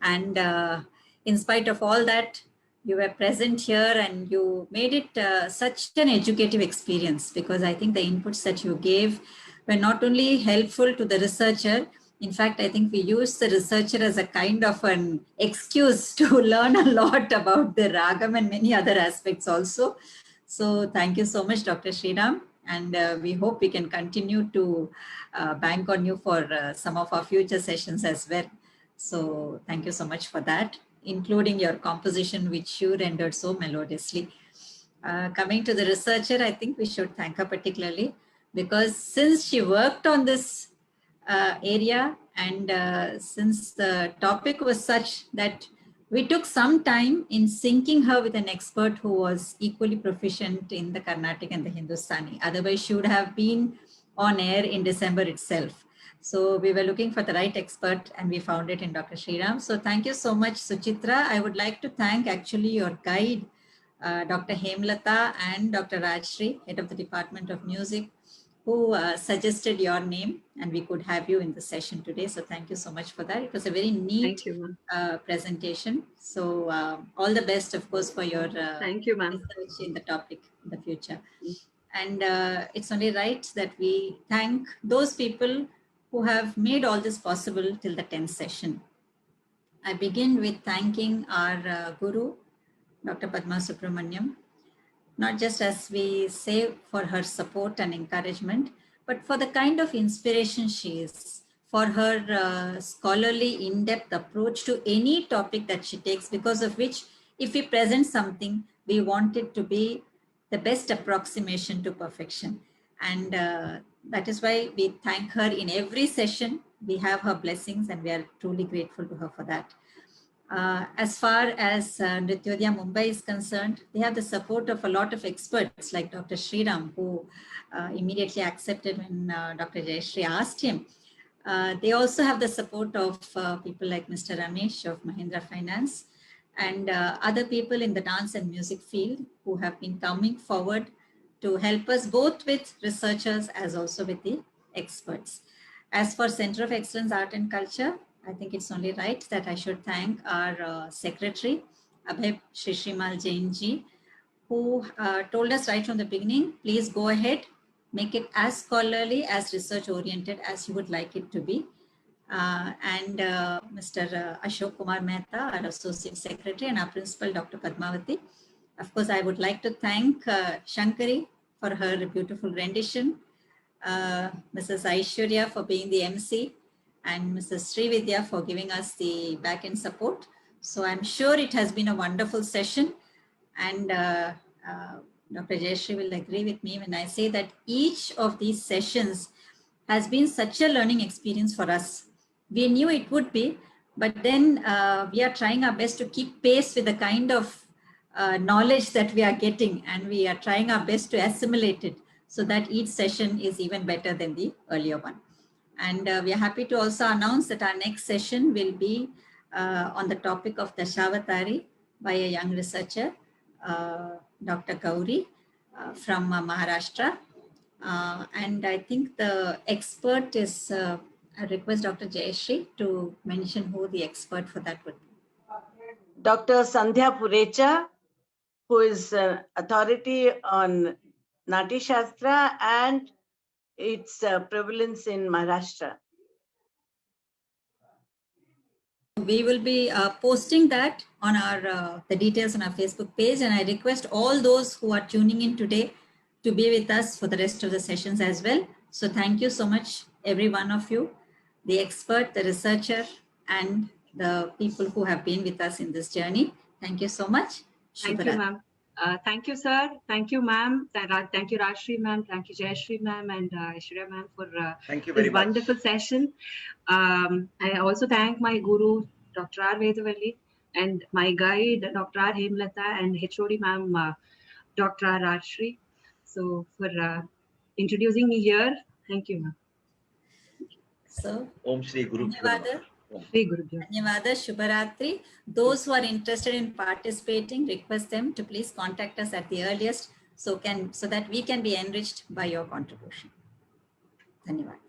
And in spite of all that, you were present here and you made it such an educative experience, because I think the inputs that you gave were not only helpful to the researcher. In fact, I think we used the researcher as a kind of an excuse to learn a lot about the ragam and many other aspects also. So thank you so much, Dr. Sriram. And we hope we can continue to bank on you for some of our future sessions as well. So thank you so much for that, including your composition, which you rendered so melodiously. Coming to the researcher, I think we should thank her particularly, because since she worked on this area, and since the topic was such that we took some time in syncing her with an expert who was equally proficient in the Carnatic and the Hindustani. Otherwise, she would have been on air in December itself. So we were looking for the right expert and we found it in Dr. Sriram. So thank you so much, Suchitra. I would like to thank actually your guide, Dr. Hemlata and Dr. Rajshri, head of the Department of Music, who suggested your name and we could have you in the session today. So thank you so much for that. It was a very neat presentation. So all the best, of course, for your thank you, ma'am, research in the topic in the future. And it's only right that we thank those people who have made all this possible till the 10th session. I begin with thanking our Guru, Dr. Padma Subramaniam, not just as we say for her support and encouragement, but for the kind of inspiration she is, for her scholarly in-depth approach to any topic that she takes, because of which if we present something, we want it to be the best approximation to perfection. And that is why we thank her in every session. We have her blessings and we are truly grateful to her for that. As far as Nrityodaya Mumbai is concerned, they have the support of a lot of experts like Dr. Sriram, who immediately accepted when Dr. Jayashree asked him. They also have the support of people like Mr. Ramesh of Mahindra Finance and other people in the dance and music field who have been coming forward to help us both with researchers as also with the experts. As for Center of Excellence Art and Culture, I think it's only right that I should thank our secretary, Abhay Shrishimal Jain ji, who told us right from the beginning, please go ahead, make it as scholarly, as research oriented as you would like it to be. And Mr. Ashok Kumar Mehta, our associate secretary, and our principal, Dr. Padmavati. Of course, I would like to thank Shankari for her beautiful rendition, Mrs. Aishwarya for being the MC, and Mrs. Srividya for giving us the back-end support. So I'm sure it has been a wonderful session, and Dr. Jayashree will agree with me when I say that each of these sessions has been such a learning experience for us. We knew it would be, but then we are trying our best to keep pace with the kind of knowledge that we are getting, and we are trying our best to assimilate it so that each session is even better than the earlier one. And we are happy to also announce that our next session will be on the topic of Dashavatari by a young researcher, Dr. Gauri from Maharashtra. And I think the expert is, I request Dr. Jayashree to mention who the expert for that would be. Dr. Sandhya Purecha, who is an authority on Nati Shastra and its prevalence in Maharashtra? We will be posting that on our the details on our Facebook page, and I request all those who are tuning in today to be with us for the rest of the sessions as well. So thank you so much, every one of you, the expert, the researcher, and the people who have been with us in this journey. Thank you so much. Thank you, ma'am. Thank you, sir. Thank you, ma'am. Thank you, Rajshri, ma'am. Thank you, Jayashree, ma'am, and Aishwarya, ma'am, for Thank you this very much. wonderful session. I also thank my guru, Dr. R. Vedavalli, and my guide, Dr. R. Hemlata, and HOD, ma'am, Dr. R. Rajshri. So, for introducing me here, thank you, ma'am. So, Om Shri Guru Bhyo Namaha. Om. Shri Guru Bhyo. Dhanyavada, Shubharatri. Those who are interested in participating, request them to please contact us at the earliest so that we can be enriched by your contribution. Dhanyavada.